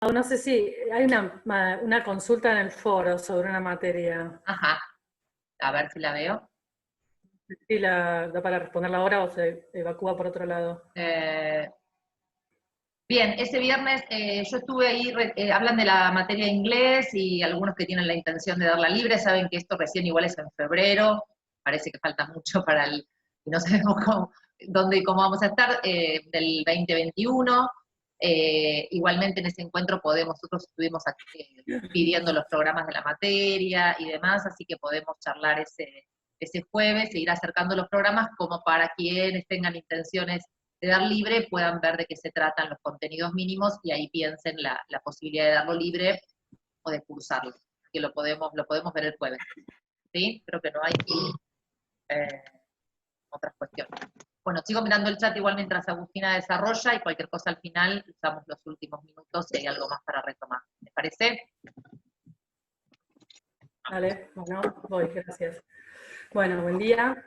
no sé si hay una consulta en el foro sobre una materia. Ajá, a ver si la veo. ¿Sí da para responderla ahora o se evacúa por otro lado? Bien, ese viernes yo estuve ahí, hablan de la materia de inglés y algunos que tienen la intención de darla libre saben que esto recién igual es en febrero, parece que falta mucho para el, y no sabemos dónde y cómo vamos a estar, del 2021. Igualmente en ese encuentro nosotros estuvimos pidiendo los programas de la materia y demás, así que podemos charlar ese jueves e ir acercando los programas como para quienes tengan intenciones de dar libre puedan ver de qué se tratan los contenidos mínimos y ahí piensen la posibilidad de darlo libre o de cursarlo, que lo podemos ver el jueves. ¿Sí? Creo que no hay eh, otras cuestiones. Bueno, sigo mirando el chat igual mientras Agustina desarrolla y cualquier cosa al final usamos los últimos minutos si hay algo más para retomar. ¿Me parece? Vale, bueno, voy, gracias. Bueno, buen día.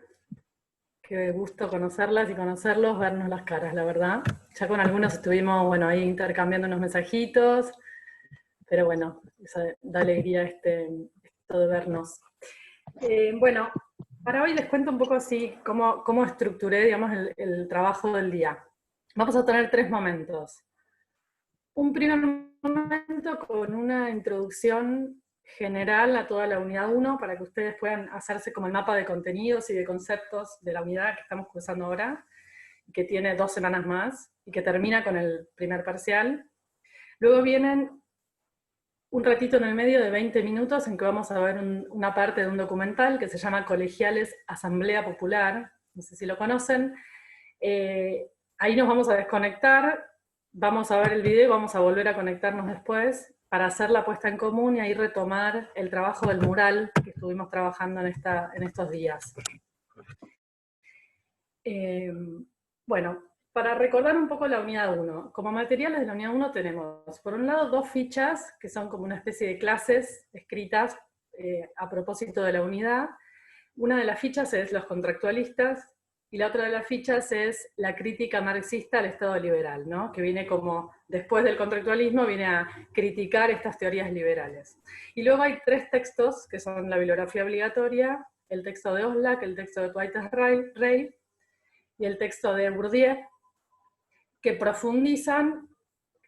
Qué gusto conocerlas y conocerlos, vernos las caras, la verdad. Ya con algunos estuvimos, bueno, ahí intercambiando unos mensajitos, pero bueno, da alegría esto de vernos. Bueno, para hoy les cuento un poco así cómo estructuré, digamos, el trabajo del día. Vamos a tener 3 momentos. Un primer momento con una introducción general a toda la unidad 1 para que ustedes puedan hacerse como el mapa de contenidos y de conceptos de la unidad que estamos cursando ahora, que tiene 2 semanas más y que termina con el primer parcial. Luego vienen un ratito en el medio de 20 minutos en que vamos a ver una parte de un documental que se llama Colegiales Asamblea Popular, no sé si lo conocen. Ahí nos vamos a desconectar, vamos a ver el video y vamos a volver a conectarnos después para hacer la puesta en común y ahí retomar el trabajo del mural que estuvimos trabajando en estos días. Bueno, para recordar un poco la unidad 1, como materiales de la unidad 1 tenemos, por un lado, 2 fichas, que son como una especie de clases escritas a propósito de la unidad. Una de las fichas es los contractualistas, y la otra de las fichas es la crítica marxista al Estado liberal, ¿no? Que viene como, después del contractualismo, viene a criticar estas teorías liberales. Y luego hay 3 textos, que son la bibliografía obligatoria, el texto de Oslak, el texto de Whitehead-Reid, y el texto de Bourdieu, que profundizan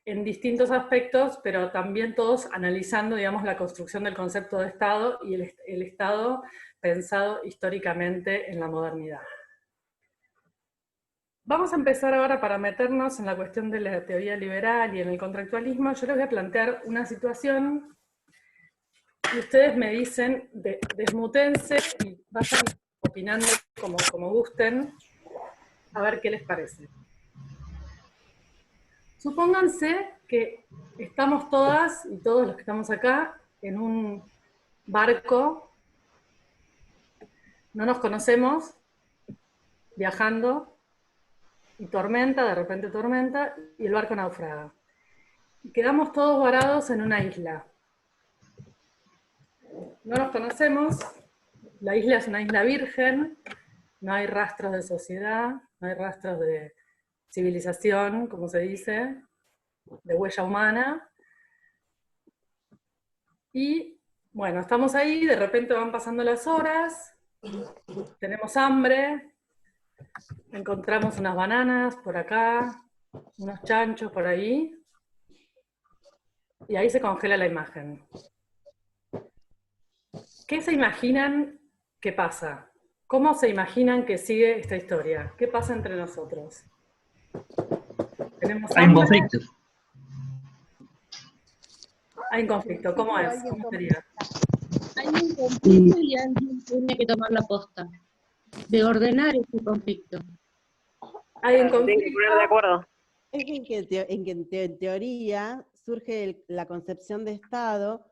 en distintos aspectos, pero también todos analizando, digamos, la construcción del concepto de Estado y el Estado pensado históricamente en la modernidad. Vamos a empezar ahora para meternos en la cuestión de la teoría liberal y en el contractualismo. Yo les voy a plantear una situación y ustedes me dicen, desmutense y vayan opinando como gusten, a ver qué les parece. Supónganse que estamos todas y todos los que estamos acá en un barco, no nos conocemos, viajando, y tormenta, de repente tormenta, y el barco naufraga. Y quedamos todos varados en una isla. No nos conocemos, la isla es una isla virgen, no hay rastros de sociedad, no hay rastros de civilización, como se dice, de huella humana. Y bueno, estamos ahí, de repente van pasando las horas, tenemos hambre, encontramos unas bananas por acá, unos chanchos por ahí, y ahí se congela la imagen. ¿Qué se imaginan que pasa? ¿Cómo se imaginan que sigue esta historia? ¿Qué pasa entre nosotros? ¿Tenemos Hay un hambre? conflicto. Hay un conflicto. ¿Cómo es? ¿Cómo sería? Hay un conflicto y alguien tiene que tomar la posta de ordenar ese conflicto. Hay un Tienen que conflicto. poner de acuerdo. Es que en teoría surge la concepción de Estado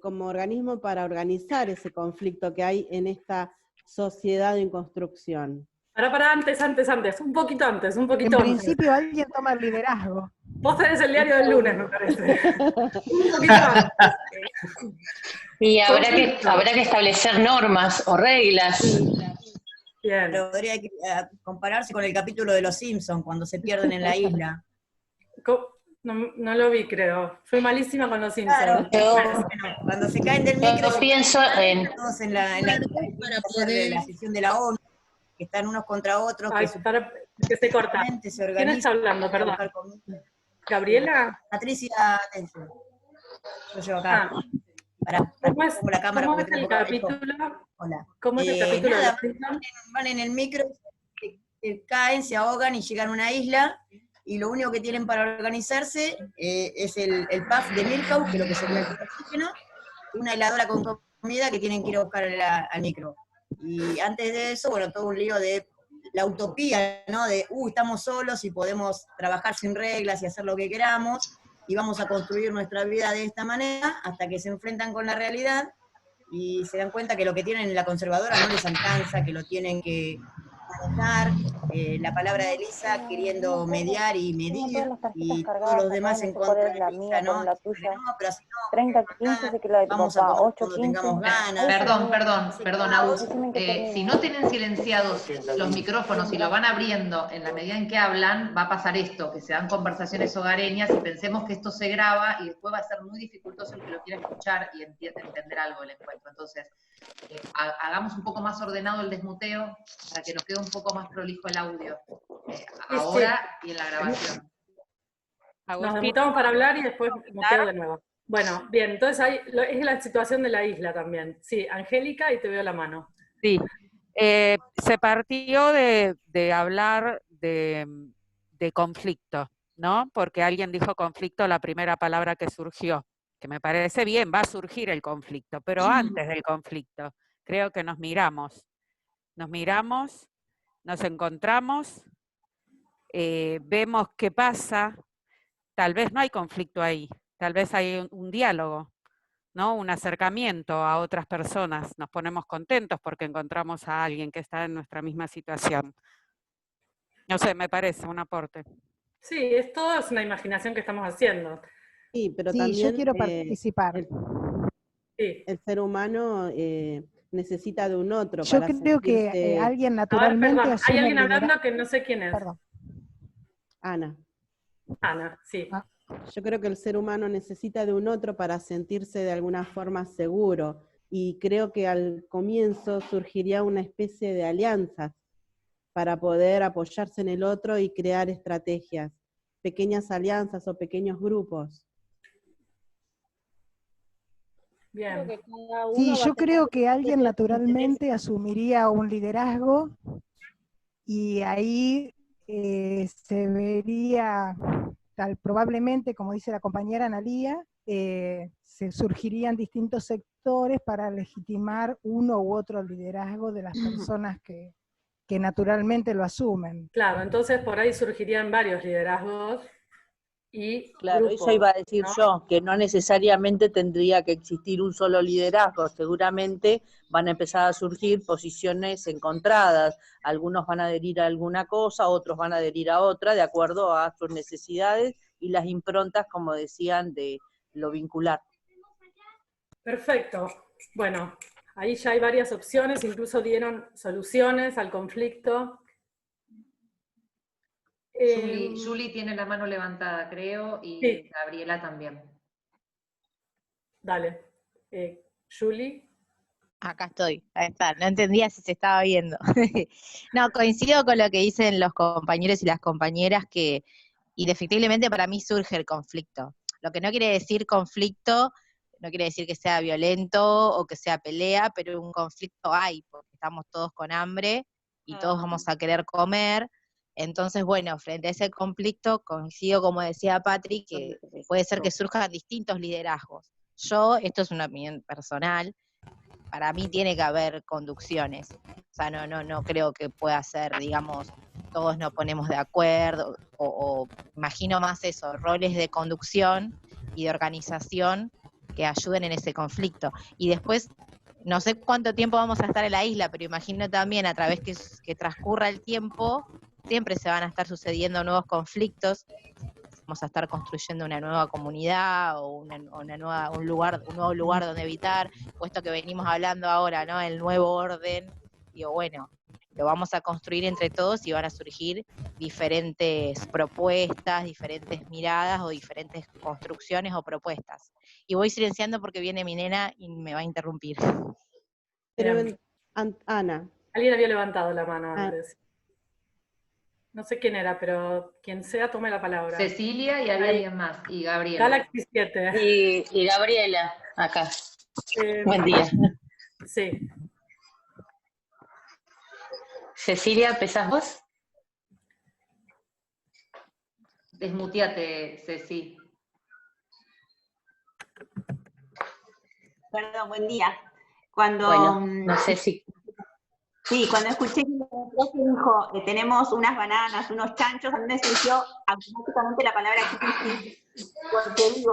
como organismo para organizar ese conflicto que hay en esta sociedad en construcción. Antes, un poquito antes. En principio alguien toma el liderazgo. Vos tenés el diario del lunes, me parece. Un poquito antes. Y habrá que establecer normas o reglas. Bien. Pero habría que compararse con el capítulo de Los Simpsons, cuando se pierden en la isla. No lo vi, creo. Fui malísima con los Simpsons. Claro, bueno, cuando se caen del micro, Yo pienso en... todos en la de la sesión de la ONU, que están unos contra otros, Ay, que se corta. supuestamente se ¿Quién organizan. está hablando? Perdón. ¿Gabriela? Patricia Tencio. Yo llevo acá. ¿Cómo es, pongo la cámara ¿cómo es porque el tengo poco capítulo? Hola. ¿Cómo es el capítulo de Nada, los Simpsons? van en el micro, caen, se ahogan y llegan a una isla, y lo único que tienen para organizarse es el puff de Milhouse, que es lo que sería el oxígeno, y una heladora con comida que tienen que ir a buscar al micro. Y antes de eso, bueno, todo un lío de la utopía, ¿no? De, estamos solos y podemos trabajar sin reglas y hacer lo que queramos, y vamos a construir nuestra vida de esta manera, hasta que se enfrentan con la realidad, y se dan cuenta que lo que tienen en la conservadora no les alcanza, que lo tienen que manejar, la palabra de Elisa queriendo mediar y medir, y todos los demás en contra de Elisa, ¿no? No, pero así no, 30, 15, sé que la de tu vamos papá, a comer 8, cuando 15. tengamos ganas. Perdón, Agus. Si no tienen silenciados los micrófonos y lo van abriendo en la medida en que hablan, va a pasar esto, que se dan conversaciones hogareñas y pensemos que esto se graba y después va a ser muy dificultoso el que lo quiera escuchar y entender algo del encuentro. Entonces, hagamos un poco más ordenado el desmuteo para que nos quede un poco más prolijo el audio ahora y en la grabación. Nos desmutamos para hablar y después muteo de nuevo. Bueno, bien, entonces ahí es la situación de la isla también. Sí, Angélica, y te veo la mano. Sí, se partió de hablar de conflicto, ¿no? Porque alguien dijo conflicto, la primera palabra que surgió, que me parece bien, va a surgir el conflicto, pero antes del conflicto, creo que nos miramos, nos encontramos, vemos qué pasa, tal vez no hay conflicto ahí, tal vez hay un diálogo, ¿no? Un acercamiento a otras personas, nos ponemos contentos porque encontramos a alguien que está en nuestra misma situación. No sé, me parece un aporte. Sí, todo es una imaginación que estamos haciendo. Sí, pero Sí, también yo quiero participar. El ser humano necesita de un otro. Yo para creo que alguien naturalmente perdón, asume hay alguien el hablando liderazgo. que no sé quién es. Perdón. Ana, sí. Yo creo que el ser humano necesita de un otro para sentirse de alguna forma seguro, y creo que al comienzo surgiría una especie de alianzas para poder apoyarse en el otro y crear estrategias, pequeñas alianzas o pequeños grupos. Bien. Sí, yo creo que alguien naturalmente asumiría un liderazgo y ahí se vería, probablemente, como dice la compañera Analía, se surgirían distintos sectores para legitimar uno u otro liderazgo de las personas que naturalmente lo asumen. Claro, entonces por ahí surgirían varios liderazgos y claro, grupos, eso iba a decir, ¿no? yo, que no necesariamente tendría que existir un solo liderazgo, seguramente van a empezar a surgir posiciones encontradas, algunos van a adherir a alguna cosa, otros van a adherir a otra, de acuerdo a sus necesidades y las improntas, como decían, de lo vincular. Perfecto. Bueno, ahí ya hay varias opciones, incluso dieron soluciones al conflicto. Julie tiene la mano levantada, creo, y sí. Gabriela también. Dale. Julie. Acá estoy, ahí está, no entendía si se estaba viendo. No, coincido con lo que dicen los compañeros y las compañeras, que indefectiblemente para mí surge el conflicto. Lo que no quiere decir conflicto, no quiere decir que sea violento o que sea pelea, pero un conflicto hay, porque estamos todos con hambre y todos vamos a querer comer. Entonces, bueno, frente a ese conflicto, coincido, como decía Patri, que puede ser que surjan distintos liderazgos. Esto es una opinión personal, para mí tiene que haber conducciones. O sea, no creo que pueda ser, digamos, todos nos ponemos de acuerdo, o imagino más eso, roles de conducción y de organización que ayuden en ese conflicto. Y después, no sé cuánto tiempo vamos a estar en la isla, pero imagino también a través que transcurra el tiempo, siempre se van a estar sucediendo nuevos conflictos, vamos a estar construyendo una nueva comunidad o un nuevo lugar donde habitar, puesto que venimos hablando ahora, ¿no? El nuevo orden, digo, bueno, lo vamos a construir entre todos y van a surgir diferentes propuestas, diferentes miradas o diferentes construcciones o propuestas. Y voy silenciando porque viene mi nena y me va a interrumpir. Bien. Ana. Alguien había levantado la mano antes. No sé quién era, pero quien sea tome la palabra. Cecilia y había alguien más, y Gabriela. Galaxy 7. Y Gabriela, acá. Buen día. Sí. Cecilia, ¿empezás vos? Desmuteate, Ceci. Perdón, buen día. Cuando, bueno, no sé si... Sí, cuando escuché que la profe dijo, tenemos unas bananas, unos chanchos, a mí me surgió automáticamente la palabra crisis, porque digo,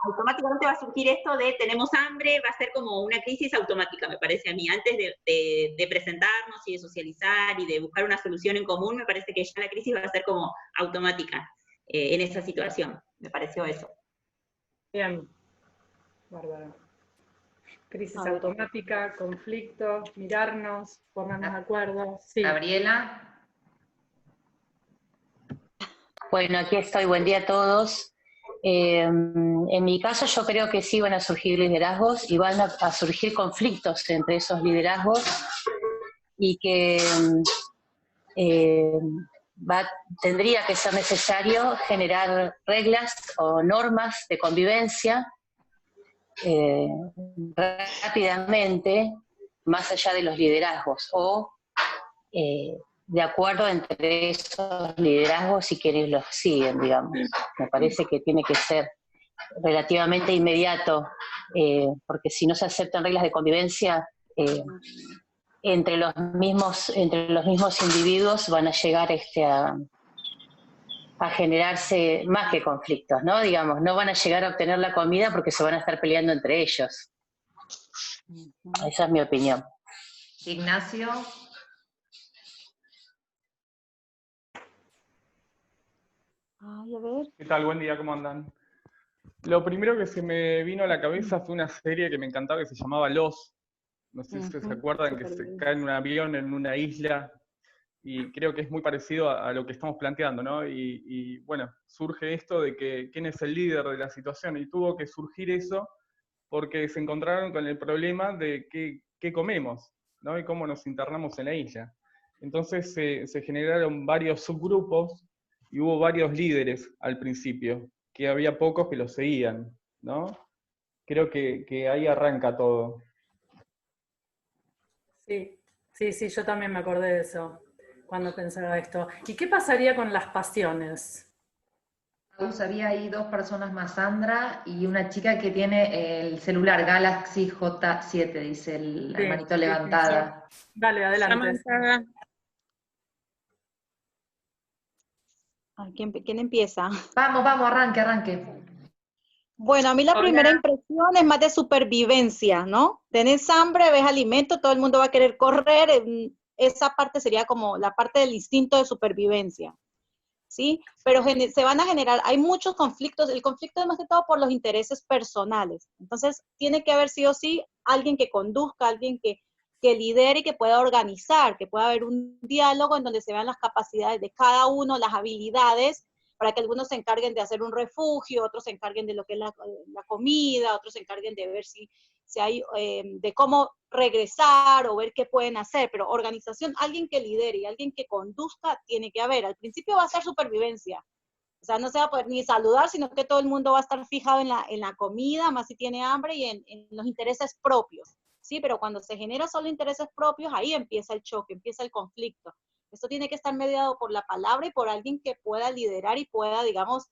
automáticamente va a surgir esto de tenemos hambre, va a ser como una crisis automática, me parece a mí. Antes de presentarnos y de socializar y de buscar una solución en común, me parece que ya la crisis va a ser como automática en esa situación. Me pareció eso. Bien. Bárbaro. Crisis automática, conflicto, mirarnos, ponernos de acuerdo. Sí. Gabriela. Bueno, aquí estoy, buen día a todos. En mi caso yo creo que sí van a surgir liderazgos y van a surgir conflictos entre esos liderazgos y que tendría que ser necesario generar reglas o normas de convivencia rápidamente, más allá de los liderazgos, o de acuerdo entre esos liderazgos y quienes los siguen, digamos. Me parece que tiene que ser relativamente inmediato, porque si no se aceptan reglas de convivencia entre los mismos individuos van a llegar a generarse más que conflictos, ¿no? Digamos, no van a llegar a obtener la comida porque se van a estar peleando entre ellos. Esa es mi opinión. Ignacio. Ay, a ver. ¿Qué tal? Buen día, ¿cómo andan? Lo primero que se me vino a la cabeza fue una serie que me encantaba que se llamaba Los. No sé si se acuerdan, que se cae en un avión en una isla, y creo que es muy parecido a lo que estamos planteando, ¿no? Y bueno, surge esto de que quién es el líder de la situación, y tuvo que surgir eso porque se encontraron con el problema de qué comemos, ¿no? Y cómo nos internamos en la isla. Entonces se generaron varios subgrupos y hubo varios líderes al principio, que había pocos que los seguían, ¿no? Creo que ahí arranca todo. Sí, yo también me acordé de eso cuando pensaba esto. ¿Y qué pasaría con las pasiones? Había ahí dos personas más, Sandra y una chica que tiene el celular Galaxy J7, dice la manito levantada. Sí. Dale, adelante. ¿Quién empieza? Vamos, arranque. Bueno, a mí la primera impresión es más de supervivencia, ¿no? Tenés hambre, ves alimento, todo el mundo va a querer correr, esa parte sería como la parte del instinto de supervivencia, ¿sí? Pero se van a generar, hay muchos conflictos, el conflicto es más que todo por los intereses personales, entonces tiene que haber sí o sí alguien que conduzca, alguien que lidere y que pueda organizar, que pueda haber un diálogo en donde se vean las capacidades de cada uno, las habilidades, para que algunos se encarguen de hacer un refugio, otros se encarguen de lo que es la comida, otros se encarguen de ver si hay, de cómo regresar o ver qué pueden hacer, pero organización, alguien que lidere y alguien que conduzca tiene que haber. Al principio va a ser supervivencia, o sea, no se va a poder ni saludar, sino que todo el mundo va a estar fijado en la comida, más si tiene hambre, y en los intereses propios, ¿sí? Pero cuando se genera solo intereses propios, ahí empieza el choque, empieza el conflicto. Esto tiene que estar mediado por la palabra y por alguien que pueda liderar y pueda, digamos,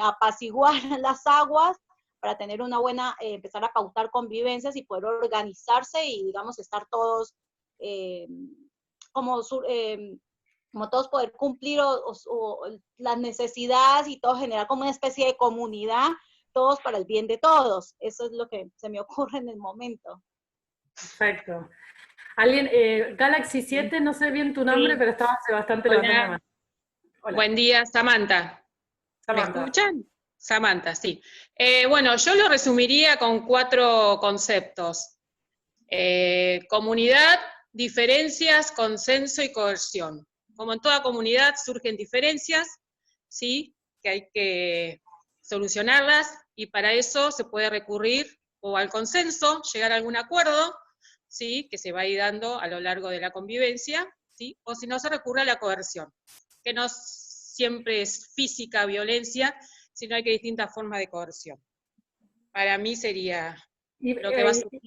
apaciguar las aguas para tener una buena, empezar a pautar convivencias y poder organizarse y, digamos, estar todos como todos poder cumplir las necesidades y todo, generar como una especie de comunidad, todos para el bien de todos. Eso es lo que se me ocurre en el momento. Perfecto. Alguien, Galaxy 7, no sé bien tu nombre, pero estaba hace bastante levantando. Hola. Buen día, Samantha. ¿Me escuchan? Samantha, sí. Bueno, yo lo resumiría con 4 conceptos. Comunidad, diferencias, consenso y coerción. Como en toda comunidad surgen diferencias, ¿sí? Que hay que solucionarlas, y para eso se puede recurrir o al consenso, llegar a algún acuerdo, ¿sí? Que se va a ir dando a lo largo de la convivencia, ¿sí? O si no, se recurre a la coerción, que no siempre es física, violencia, sino hay que distintas formas de coerción. Para mí sería lo que va a surgir.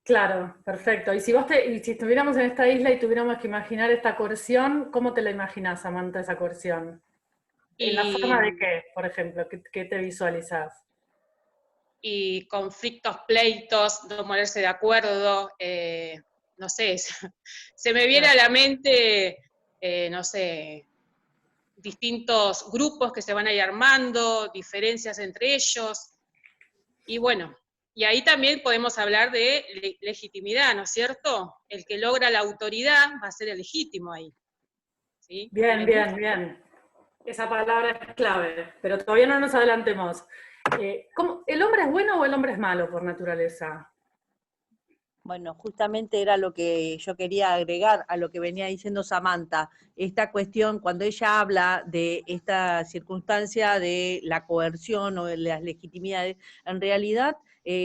Claro, perfecto. Y si estuviéramos en esta isla y tuviéramos que imaginar esta coerción, ¿cómo te la imaginas, Samantha, esa coerción? ¿En la forma de qué, por ejemplo? ¿Qué te visualizas? Y conflictos, pleitos, no ponerse de acuerdo, no sé, se me viene a la mente, no sé, distintos grupos que se van a ir armando, diferencias entre ellos, y bueno, y ahí también podemos hablar de legitimidad, ¿no es cierto? El que logra la autoridad va a ser el legítimo ahí. ¿Sí? Bien, bien, bien. Esa palabra es clave, pero todavía no nos adelantemos. ¿El hombre es bueno o el hombre es malo por naturaleza? Bueno, justamente era lo que yo quería agregar a lo que venía diciendo Samantha. Esta cuestión, cuando ella habla de esta circunstancia de la coerción o de las legitimidades, en realidad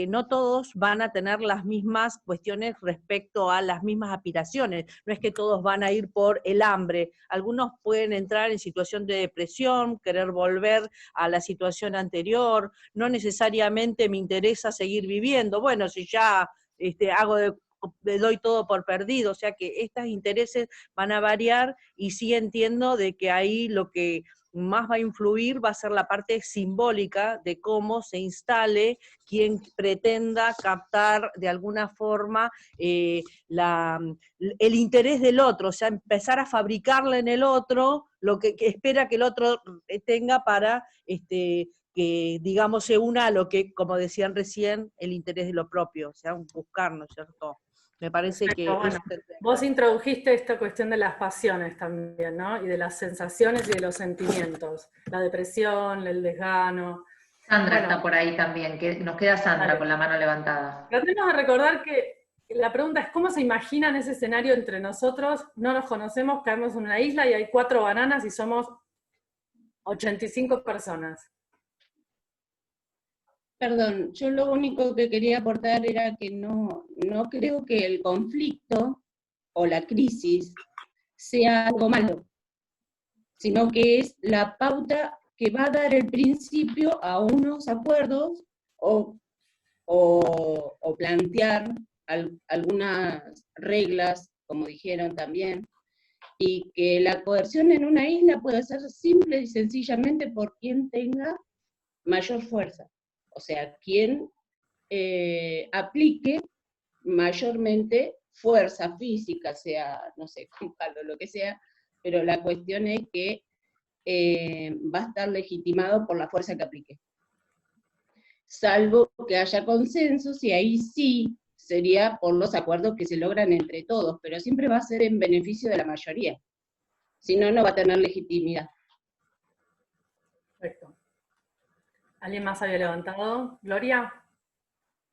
no todos van a tener las mismas cuestiones respecto a las mismas aspiraciones. No es que todos van a ir por el hambre. Algunos pueden entrar en situación de depresión, querer volver a la situación anterior, no necesariamente me interesa seguir viviendo. Bueno, si ya doy todo por perdido, o sea que estos intereses van a variar, y sí entiendo de que ahí lo que más va a influir va a ser la parte simbólica de cómo se instale quien pretenda captar de alguna forma el interés del otro, o sea, empezar a fabricarle en el otro lo que espera que el otro tenga para que, digamos, se una a lo que, como decían recién, el interés de lo propio, o sea, buscar, ¿no es cierto? Me parece que bueno, vos introdujiste esta cuestión de las pasiones también, ¿no? Y de las sensaciones y de los sentimientos. La depresión, el desgano. Sandra está por ahí también, que nos queda Sandra Dale. con la mano levantada. Tratemos de recordar que la pregunta es ¿cómo se imaginan ese escenario entre nosotros? No nos conocemos, caemos en una isla y hay 4 bananas y somos 85 personas. Perdón, yo lo único que quería aportar era que no creo que el conflicto o la crisis sea algo malo, sino que es la pauta que va a dar el principio a unos acuerdos o plantear algunas reglas, como dijeron también, y que la coerción en una isla puede ser simple y sencillamente por quien tenga mayor fuerza. O sea, quien aplique mayormente fuerza física, sea, no sé, con palo, lo que sea, pero la cuestión es que va a estar legitimado por la fuerza que aplique. Salvo que haya consensos, y ahí sí sería por los acuerdos que se logran entre todos, pero siempre va a ser en beneficio de la mayoría. Si no, no va a tener legitimidad. Perfecto. ¿Alguien más había levantado? ¿Gloria?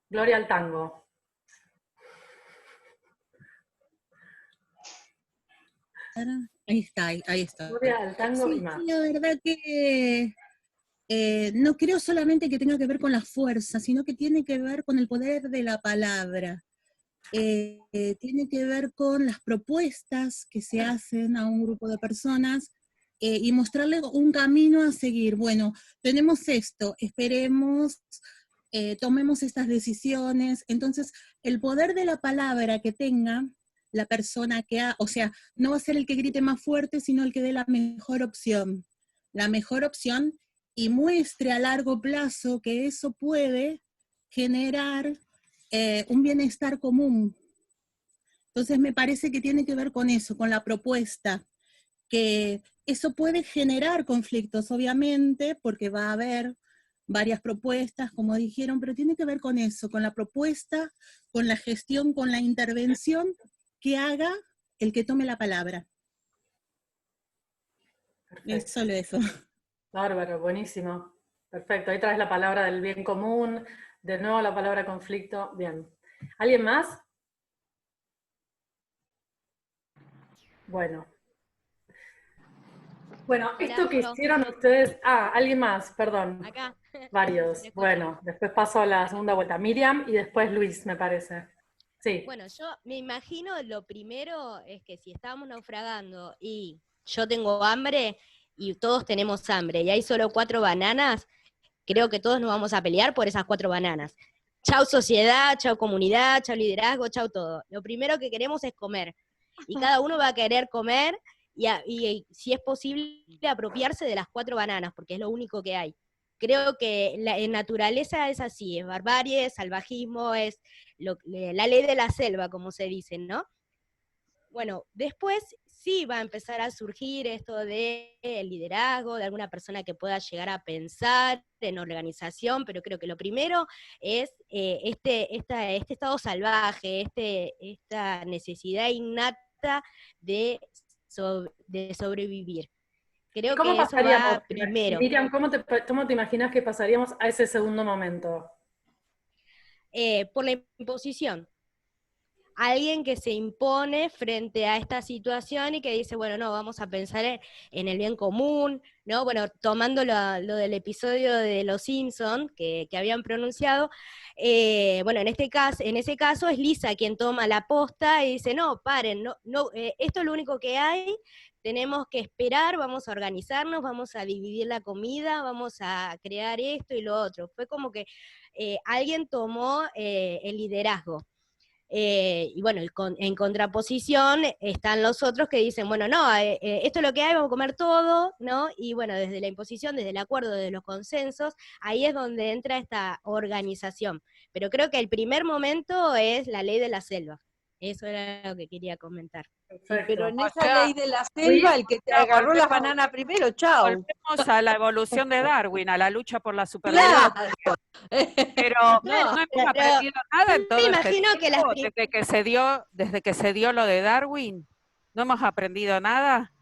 Gloria al tango. Ahí está, ahí está. Gloria al tango Sí, y más. sí, la verdad que no creo solamente que tenga que ver con la fuerza, sino que tiene que ver con el poder de la palabra. Tiene que ver con las propuestas que se hacen a un grupo de personas y mostrarles un camino a seguir. Bueno, tenemos esto, esperemos, tomemos estas decisiones. Entonces, el poder de la palabra que tenga la persona o sea, no va a ser el que grite más fuerte, sino el que dé la mejor opción. La mejor opción, y muestre a largo plazo que eso puede generar un bienestar común. Entonces me parece que tiene que ver con eso, con la propuesta, que eso puede generar conflictos, obviamente, porque va a haber varias propuestas, como dijeron, pero tiene que ver con eso, con la propuesta, con la gestión, con la intervención que haga el que tome la palabra. Es solo eso. Bárbaro, buenísimo. Perfecto, ahí traes la palabra del bien común, de nuevo la palabra conflicto. Bien. ¿Alguien más? Bueno. Bueno, Hola, esto que yo. hicieron ustedes... Ah, alguien más, perdón. Acá. Varios. ¿Me escuchan? Bueno, después paso a la segunda vuelta. Miriam y después Luis, me parece. Sí. Bueno, yo me imagino lo primero es que si estábamos naufragando y yo tengo hambre y todos tenemos hambre y hay solo 4 bananas, creo que todos nos vamos a pelear por esas 4 bananas. Chau sociedad, chau comunidad, chau liderazgo, chau todo. Lo primero que queremos es comer. Y cada uno va a querer comer y si es posible apropiarse de las 4 bananas, porque es lo único que hay. Creo que en naturaleza es así, es barbarie, es salvajismo, es la ley de la selva, como se dice, ¿no? Bueno, después sí va a empezar a surgir esto de liderazgo, de alguna persona que pueda llegar a pensar en organización, pero creo que lo primero es este estado salvaje, esta necesidad innata de sobrevivir. Creo ¿Cómo que eso pasaríamos? va primero. Miriam, ¿cómo te imaginas que pasaríamos a ese segundo momento? Por la imposición. Alguien que se impone frente a esta situación y que dice, bueno, no, vamos a pensar en el bien común, ¿no? Bueno, tomando lo del episodio de Los Simpson que habían pronunciado, bueno, en ese caso es Lisa quien toma la posta y dice, no, paren, esto es lo único que hay, tenemos que esperar, vamos a organizarnos, vamos a dividir la comida, vamos a crear esto y lo otro. Fue como que alguien tomó el liderazgo. Y bueno, en contraposición están los otros que dicen, bueno, no, esto es lo que hay, vamos a comer todo, ¿no? Y bueno, desde la imposición, desde el acuerdo, desde los consensos, ahí es donde entra esta organización. Pero creo que el primer momento es la ley de la selva. Eso era lo que quería comentar. Sí, pero en O esa sea, ley de la selva, el que te agarró las bananas primero, chao. Volvemos a la evolución de Darwin, a la lucha por la supervivencia. Claro. Pero no hemos aprendido nada en todo este tiempo, desde que se dio lo de Darwin, no hemos aprendido nada.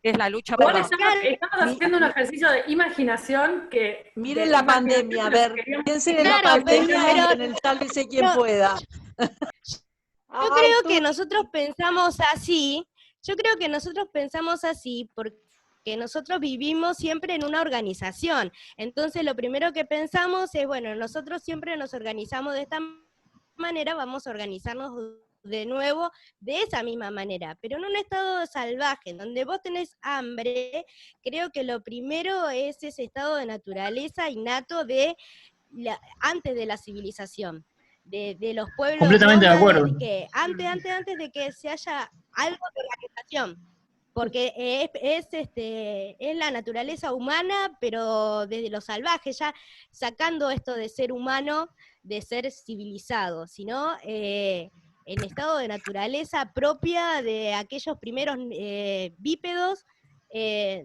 Es la lucha por Igual la estamos haciendo un ejercicio de imaginación que... Miren la pandemia, a ver, piensen en la pandemia y en el sálvese quien pueda. Yo creo que nosotros pensamos así, porque nosotros vivimos siempre en una organización. Entonces lo primero que pensamos es, bueno, nosotros siempre nos organizamos de esta manera, vamos a organizarnos de nuevo de esa misma manera, pero en un estado salvaje, donde vos tenés hambre, creo que lo primero es ese estado de naturaleza innato antes de la civilización. De los pueblos completamente de acuerdo. que antes de que se haya algo de organización, porque es la naturaleza humana, pero desde lo salvaje, ya sacando esto de ser humano, de ser civilizado, sino en estado de naturaleza propia de aquellos primeros bípedos,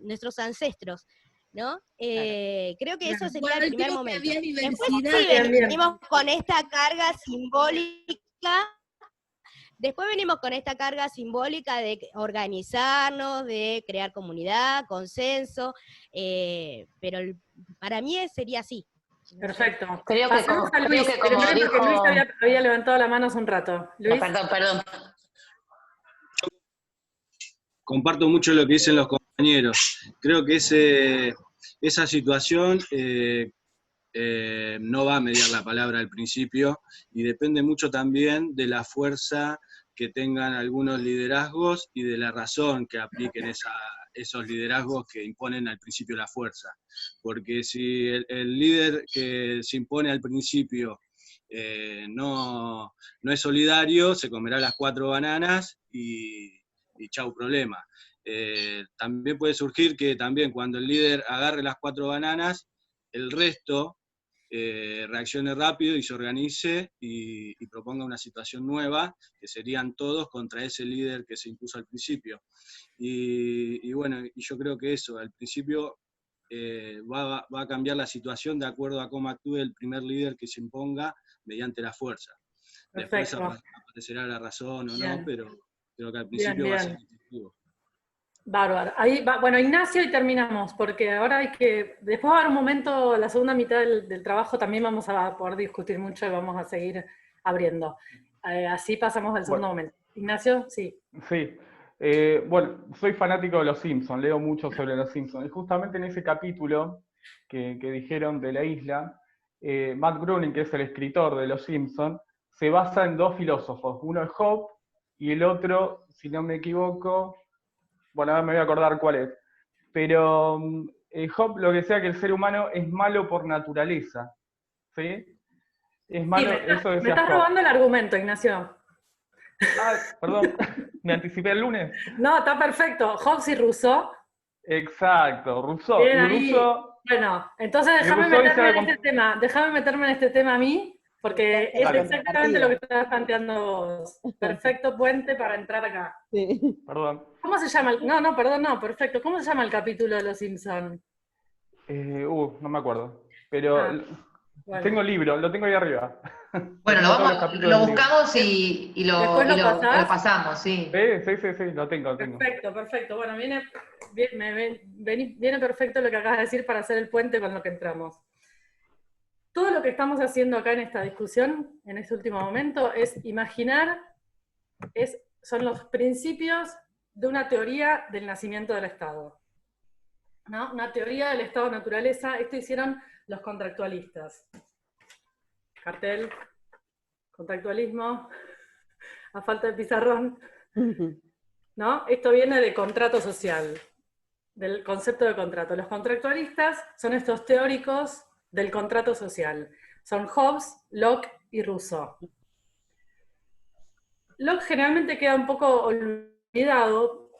nuestros ancestros, ¿no? Creo que eso sería el primer momento. Después sí venimos con esta carga simbólica, de organizarnos, de crear comunidad, consenso, pero para mí sería así. Perfecto. Creo que Pasemos a Luis, creo que como porque dijo... Luis había levantado la mano hace un rato. Luis. No, perdón. Comparto mucho lo que dicen los compañeros. Creo que esa situación no va a mediar la palabra al principio y depende mucho también de la fuerza que tengan algunos liderazgos y de la razón que apliquen esos liderazgos que imponen al principio la fuerza. Porque si el líder que se impone al principio no es solidario, se comerá las 4 bananas y chau problema. También puede surgir que también cuando el líder agarre las 4 bananas, el resto reaccione rápido y se organice y proponga una situación nueva, que serían todos contra ese líder que se impuso al principio. Y bueno, yo creo que eso, al principio va a cambiar la situación de acuerdo a cómo actúe el primer líder que se imponga mediante la fuerza. Después aparecerá la razón o no, pero creo que al principio va a ser efectivo. Bárbaro. Ahí va, bueno, Ignacio, y terminamos, porque ahora después va a haber un momento, la segunda mitad del trabajo también vamos a poder discutir mucho y vamos a seguir abriendo. Así pasamos al segundo momento. Ignacio, sí. Sí. Bueno, soy fanático de Los Simpsons, leo mucho sobre Los Simpsons, y justamente en ese capítulo que dijeron de la isla, Matt Groening, que es el escritor de Los Simpsons, se basa en dos filósofos, uno es Hobbes y el otro, si no me equivoco, bueno, ahora me voy a acordar cuál es, pero Hobbes lo que decía que el ser humano es malo por naturaleza, ¿sí? Es malo, Sí, eso me decía estás Hobbes. robando el argumento, Ignacio. Ah, perdón, me anticipé el lunes. No, está perfecto. Hobbes y Rousseau. Exacto, Rousseau. Bien Y ahí. Rousseau, Bueno, entonces y déjame Rousseau dice meterme en algo este tema. Déjame meterme en este tema a mí, porque es Dale. exactamente lo que estabas planteando vos. Perfecto puente para entrar acá. Perdón. ¿Cómo se llama? No, perdón, no, perfecto. ¿Cómo se llama el capítulo de Los Simpsons? No me acuerdo. Pero Ah, bueno. tengo el libro, lo tengo ahí arriba. Bueno, Tengo todos los capítulos lo del libro. buscamos y Después lo pasás. lo pasamos, sí. Sí, lo tengo. Perfecto. Bueno, viene perfecto lo que acabas de decir para hacer el puente con lo que entramos. Todo lo que estamos haciendo acá en esta discusión, en este último momento, es imaginar, son los principios de una teoría del nacimiento del Estado. ¿No? Una teoría del Estado-naturaleza, esto hicieron los contractualistas. Cartel, contractualismo, a falta de pizarrón. ¿No? Esto viene de contrato social, del concepto de contrato. Los contractualistas son estos teóricos del contrato social. Son Hobbes, Locke y Rousseau. Locke generalmente queda un poco olvidado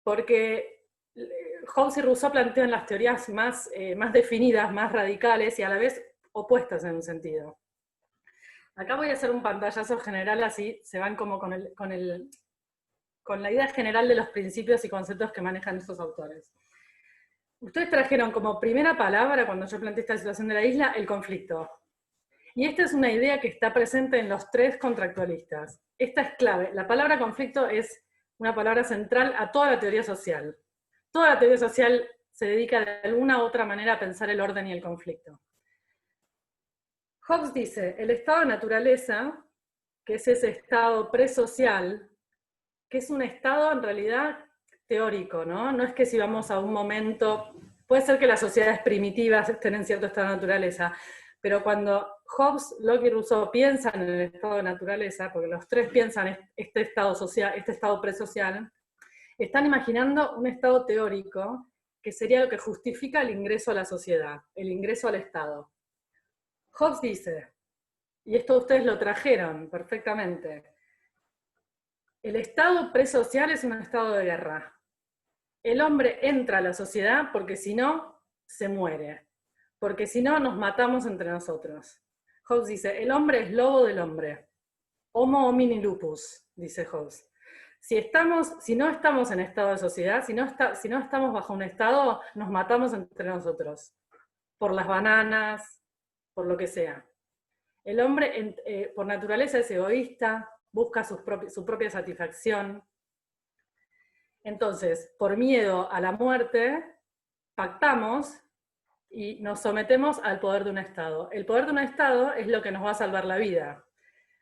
porque Hobbes y Rousseau plantean las teorías más definidas, más radicales y a la vez opuestas en un sentido. Acá voy a hacer un pantallazo general, así se van como con la idea general de los principios y conceptos que manejan estos autores. Ustedes trajeron como primera palabra, cuando yo planteé esta situación de la isla, el conflicto. Y esta es una idea que está presente en los tres contractualistas. Esta es clave. La palabra conflicto es una palabra central a toda la teoría social. Toda la teoría social se dedica de alguna u otra manera a pensar el orden y el conflicto. Hobbes dice, el estado de naturaleza, que es ese estado presocial, que es un estado en realidad teórico, ¿no? No es que si vamos a un momento, puede ser que las sociedades primitivas estén en cierto estado de naturaleza, pero cuando Hobbes, Locke y Rousseau piensan en el estado de naturaleza, porque los tres piensan este estado social, este estado presocial, están imaginando un estado teórico que sería lo que justifica el ingreso a la sociedad, el ingreso al Estado. Hobbes dice, y esto ustedes lo trajeron perfectamente, el estado presocial es un estado de guerra. El hombre entra a la sociedad porque si no, se muere. Porque si no, nos matamos entre nosotros. Hobbes dice, el hombre es lobo del hombre. Homo homini lupus, dice Hobbes. Si no estamos en estado de sociedad, si no estamos bajo un estado, nos matamos entre nosotros. Por las bananas, por lo que sea. El hombre, por naturaleza, es egoísta, busca su propia satisfacción. Entonces, por miedo a la muerte, pactamos y nos sometemos al poder de un Estado. El poder de un Estado es lo que nos va a salvar la vida.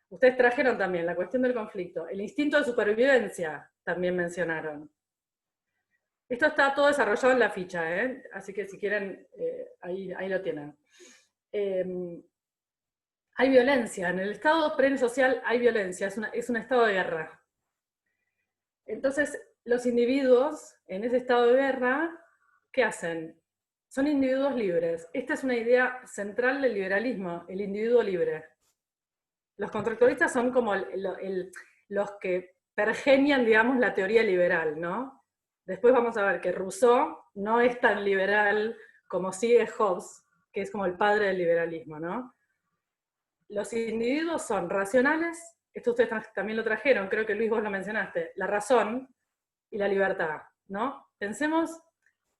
Ustedes trajeron también la cuestión del conflicto. El instinto de supervivencia también mencionaron. Esto está todo desarrollado en la ficha, así que si quieren, ahí lo tienen. Hay violencia, en el estado presocial hay violencia, es un estado de guerra. Entonces, los individuos en ese estado de guerra, ¿qué hacen? Son individuos libres. Esta es una idea central del liberalismo, el individuo libre. Los contractualistas son como los que pergenian, digamos, la teoría liberal, ¿no? Después vamos a ver que Rousseau no es tan liberal como sigue Hobbes, que es como el padre del liberalismo, ¿no? Los individuos son racionales, esto ustedes también lo trajeron, creo que Luis vos lo mencionaste, la razón y la libertad, ¿no? Pensemos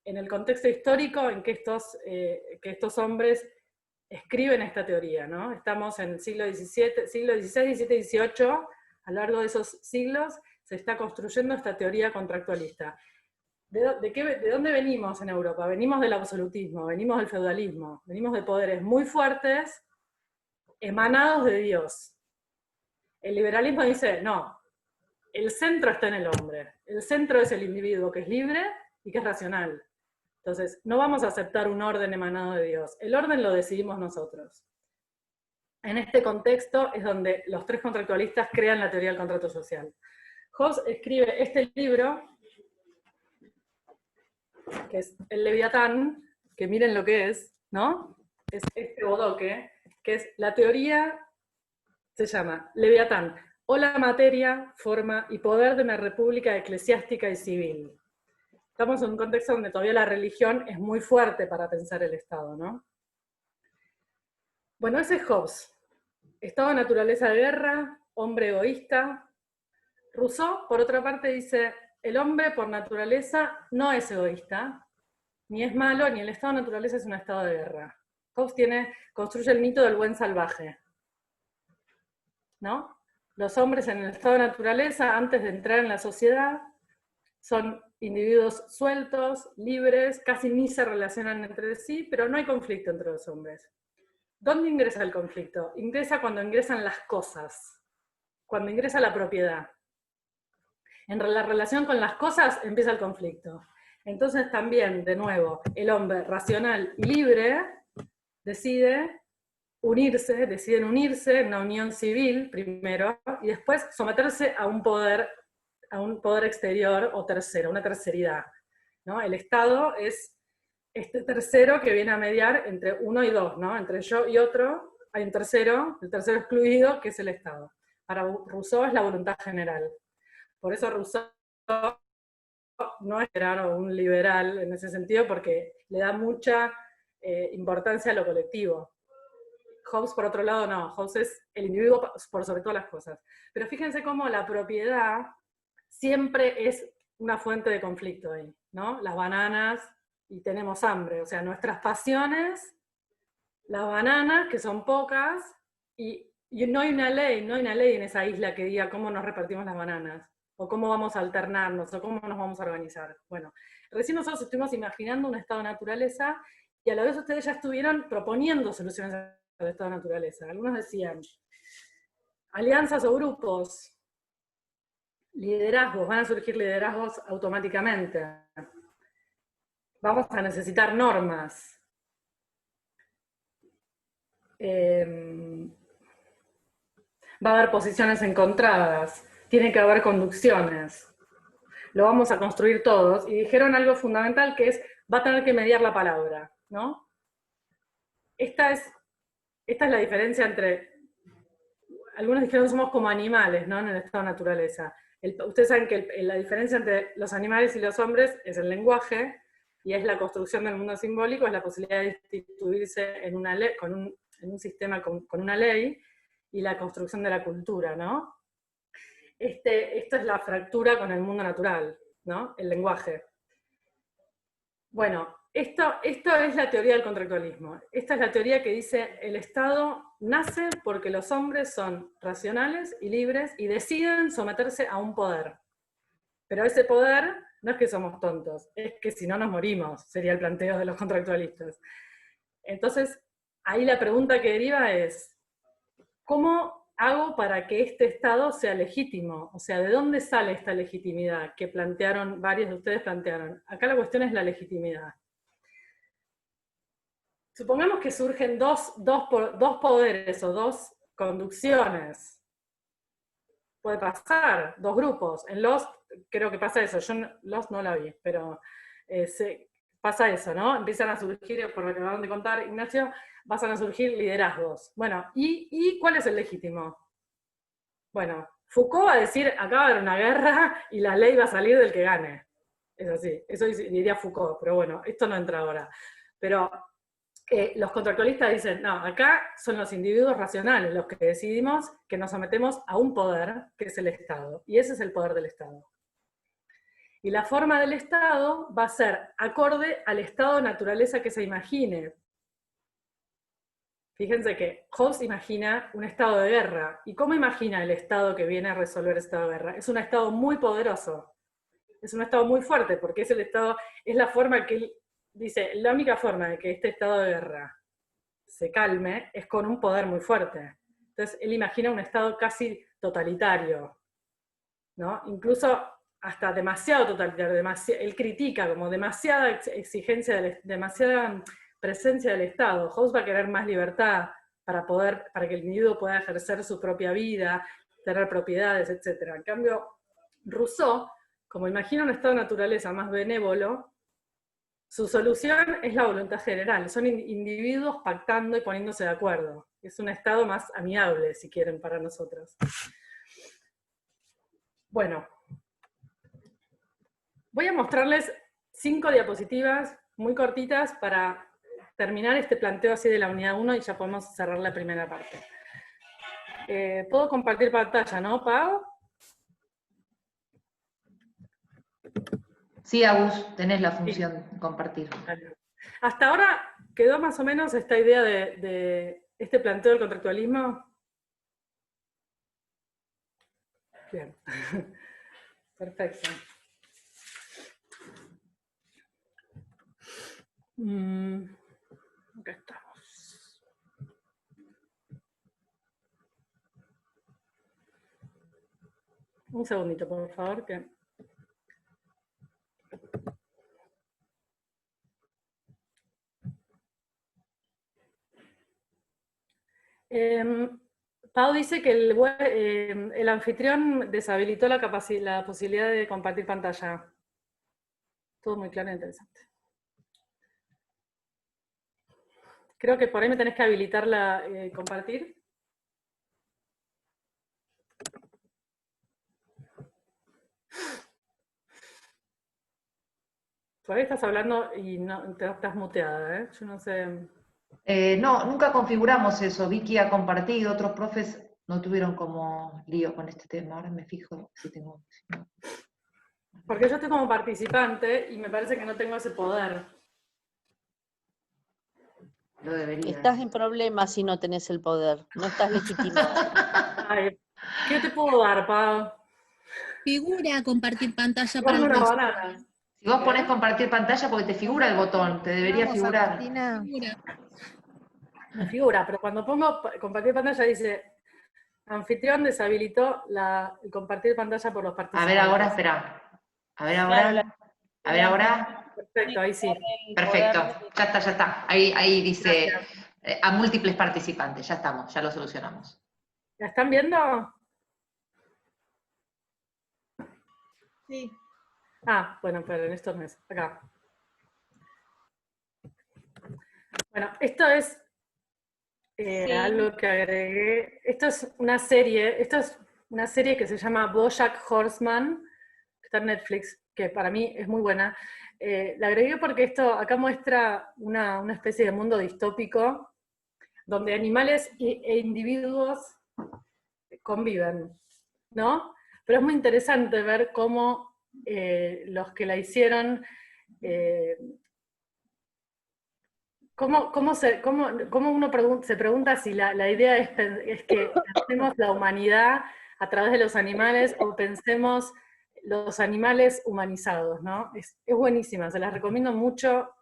en el contexto histórico en que estos hombres escriben esta teoría, ¿no? Estamos en el siglo XVI, XVII, XVIII, a lo largo de esos siglos se está construyendo esta teoría contractualista. ¿De dónde venimos en Europa? Venimos del absolutismo, venimos del feudalismo, venimos de poderes muy fuertes, emanados de Dios. El liberalismo dice, no, el centro está en el hombre. El centro es el individuo que es libre y que es racional. Entonces, no vamos a aceptar un orden emanado de Dios. El orden lo decidimos nosotros. En este contexto es donde los tres contractualistas crean la teoría del contrato social. Hobbes escribe este libro, que es el Leviatán, que miren lo que es, ¿no? Es este bodoque, que es la teoría, se llama Leviatán, o la materia, forma y poder de una república eclesiástica y civil. Estamos en un contexto donde todavía la religión es muy fuerte para pensar el Estado, ¿no? Bueno, ese es Hobbes. Estado de naturaleza de guerra, hombre egoísta. Rousseau, por otra parte, dice, el hombre por naturaleza no es egoísta, ni es malo, ni el estado de naturaleza es un estado de guerra. Hobbes construye el mito del buen salvaje, ¿no? Los hombres en el estado de naturaleza, antes de entrar en la sociedad, son individuos sueltos, libres, casi ni se relacionan entre sí, pero no hay conflicto entre los hombres. ¿Dónde ingresa el conflicto? Ingresa cuando ingresan las cosas, cuando ingresa la propiedad. En la relación con las cosas empieza el conflicto. Entonces también, de nuevo, el hombre racional y libre deciden unirse en una unión civil primero, y después someterse a un poder exterior o tercero, una terceridad, ¿no? El Estado es este tercero que viene a mediar entre uno y dos, ¿no? Entre yo y otro hay un tercero, el tercero excluido, que es el Estado. Para Rousseau es la voluntad general. Por eso Rousseau no es un liberal en ese sentido, porque le da mucha importancia a lo colectivo. Hobbes, por otro lado, no. Hobbes es el individuo por sobre todas las cosas. Pero fíjense cómo la propiedad siempre es una fuente de conflicto ahí, ¿no? Las bananas, y tenemos hambre, o sea, nuestras pasiones, las bananas, que son pocas, y no hay una ley en esa isla que diga cómo nos repartimos las bananas, o cómo vamos a alternarnos, o cómo nos vamos a organizar. Bueno, recién nosotros estuvimos imaginando un estado de naturaleza, y a la vez ustedes ya estuvieron proponiendo soluciones al estado de naturaleza. Algunos decían, alianzas o grupos, liderazgos, van a surgir liderazgos automáticamente. Vamos a necesitar normas. Va a haber posiciones encontradas. Tiene que haber conducciones. Lo vamos a construir todos. Y dijeron algo fundamental, que es, va a tener que mediar la palabra, ¿no? Esta es la diferencia entre... Algunos dijeron que somos como animales, ¿no? En el estado de naturaleza. Ustedes saben que la diferencia entre los animales y los hombres es el lenguaje, y es la construcción del mundo simbólico, es la posibilidad de instituirse en una ley, en un sistema con una ley, y la construcción de la cultura, ¿no? Esto es la fractura con el mundo natural, ¿no? El lenguaje. Bueno, esto es la teoría del contractualismo. Esta es la teoría que dice, el Estado nace porque los hombres son racionales y libres, y deciden someterse a un poder. Pero ese poder no es que somos tontos, es que si no nos morimos, sería el planteo de los contractualistas. Entonces, ahí la pregunta que deriva es, ¿cómo hago para que este Estado sea legítimo? O sea, ¿de dónde sale esta legitimidad que plantearon, varios de ustedes plantearon? Acá la cuestión es la legitimidad. Supongamos que surgen dos poderes o dos conducciones. Puede pasar, dos grupos. En Lost creo que pasa eso, yo Lost no la vi, pero pasa eso, ¿no? Empiezan a surgir, por lo que me acaban de contar Ignacio, van a surgir liderazgos. Bueno, ¿y cuál es el legítimo? Bueno, Foucault va a decir, acá va a haber una guerra y la ley va a salir del que gane. Es así, eso diría Foucault, pero bueno, esto no entra ahora. Pero los contractualistas dicen, no, acá son los individuos racionales los que decidimos que nos sometemos a un poder, que es el Estado, y ese es el poder del Estado. Y la forma del Estado va a ser acorde al estado de naturaleza que se imagine. Fíjense que Hobbes imagina un estado de guerra. ¿Y cómo imagina el Estado que viene a resolver el estado de guerra? Es un Estado muy poderoso. Es un Estado muy fuerte, porque es el Estado, es la forma que él dice, la única forma de que este estado de guerra se calme es con un poder muy fuerte. Entonces él imagina un Estado casi totalitario, ¿no? Incluso hasta demasiado totalitario, él critica como demasiada exigencia, demasiada presencia del Estado. Hobbes va a querer más libertad para que el individuo pueda ejercer su propia vida, tener propiedades, etc. En cambio, Rousseau, como imagina un estado de naturaleza más benévolo, su solución es la voluntad general, son individuos pactando y poniéndose de acuerdo. Es un estado más amigable, si quieren, para nosotros. Bueno, voy a mostrarles 5 diapositivas muy cortitas para terminar este planteo así de la unidad 1 y ya podemos cerrar la primera parte. ¿Puedo compartir pantalla, no, Pau? Sí, Agus, tenés la función de compartir. Hasta ahora quedó más o menos esta idea de este planteo del contractualismo. Bien. Perfecto. Acá estamos. Un segundito, por favor, que... Pau dice que el anfitrión deshabilitó la posibilidad de compartir pantalla. Todo muy claro e interesante. Creo que por ahí me tenés que habilitar compartir. Por ahí estás hablando y no, estás muteada, ¿eh? Yo no sé... No, nunca configuramos eso. Vicky ha compartido, otros profes no tuvieron como lío con este tema. Ahora me fijo si tengo... Porque yo estoy como participante y me parece que no tengo ese poder. Lo debería. Estás en problemas si no tenés el poder, no estás legitimada. Ay, ¿qué te puedo dar, Pau? Figura compartir pantalla para Dame el una resto. banana. Si vos ponés compartir pantalla porque te figura el botón, te debería figurar. Me figura, pero cuando pongo compartir pantalla dice anfitrión deshabilitó el compartir pantalla por los A participantes. ver ahora, espera. A ver ahora. A ver ahora. Perfecto, ahí sí. Perfecto. Ya está, ya está. Ahí dice a múltiples participantes. Ya estamos, ya lo solucionamos. ¿La están viendo? Sí. Ah, bueno, pero en esto no es. Acá. Bueno, esto es algo que agregué. Esto es una serie que se llama BoJack Horseman, que está en Netflix, que para mí es muy buena. La agregué porque esto acá muestra una especie de mundo distópico, donde animales e individuos conviven, ¿no? Pero es muy interesante ver cómo los que la hicieron... ¿Cómo uno se pregunta si la idea es que pensemos la humanidad a través de los animales o pensemos los animales humanizados, ¿no? Es buenísima, se las recomiendo mucho.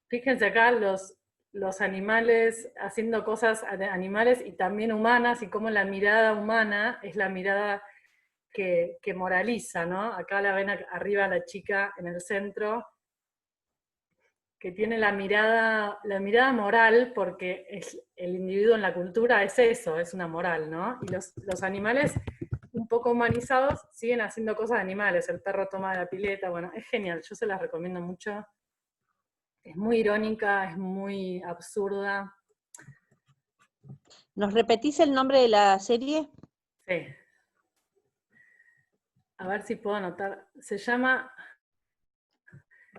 Fíjense acá los animales haciendo cosas animales y también humanas, y cómo la mirada humana es la mirada que moraliza, ¿no? Acá la ven arriba la chica en el centro, que tiene la mirada moral, porque el individuo en la cultura es eso, es una moral, ¿no? Y los animales un poco humanizados siguen haciendo cosas de animales, el perro toma la pileta, bueno, es genial, yo se las recomiendo mucho. Es muy irónica, es muy absurda. ¿Nos repetís el nombre de la serie? Sí. A ver si puedo anotar. Se llama...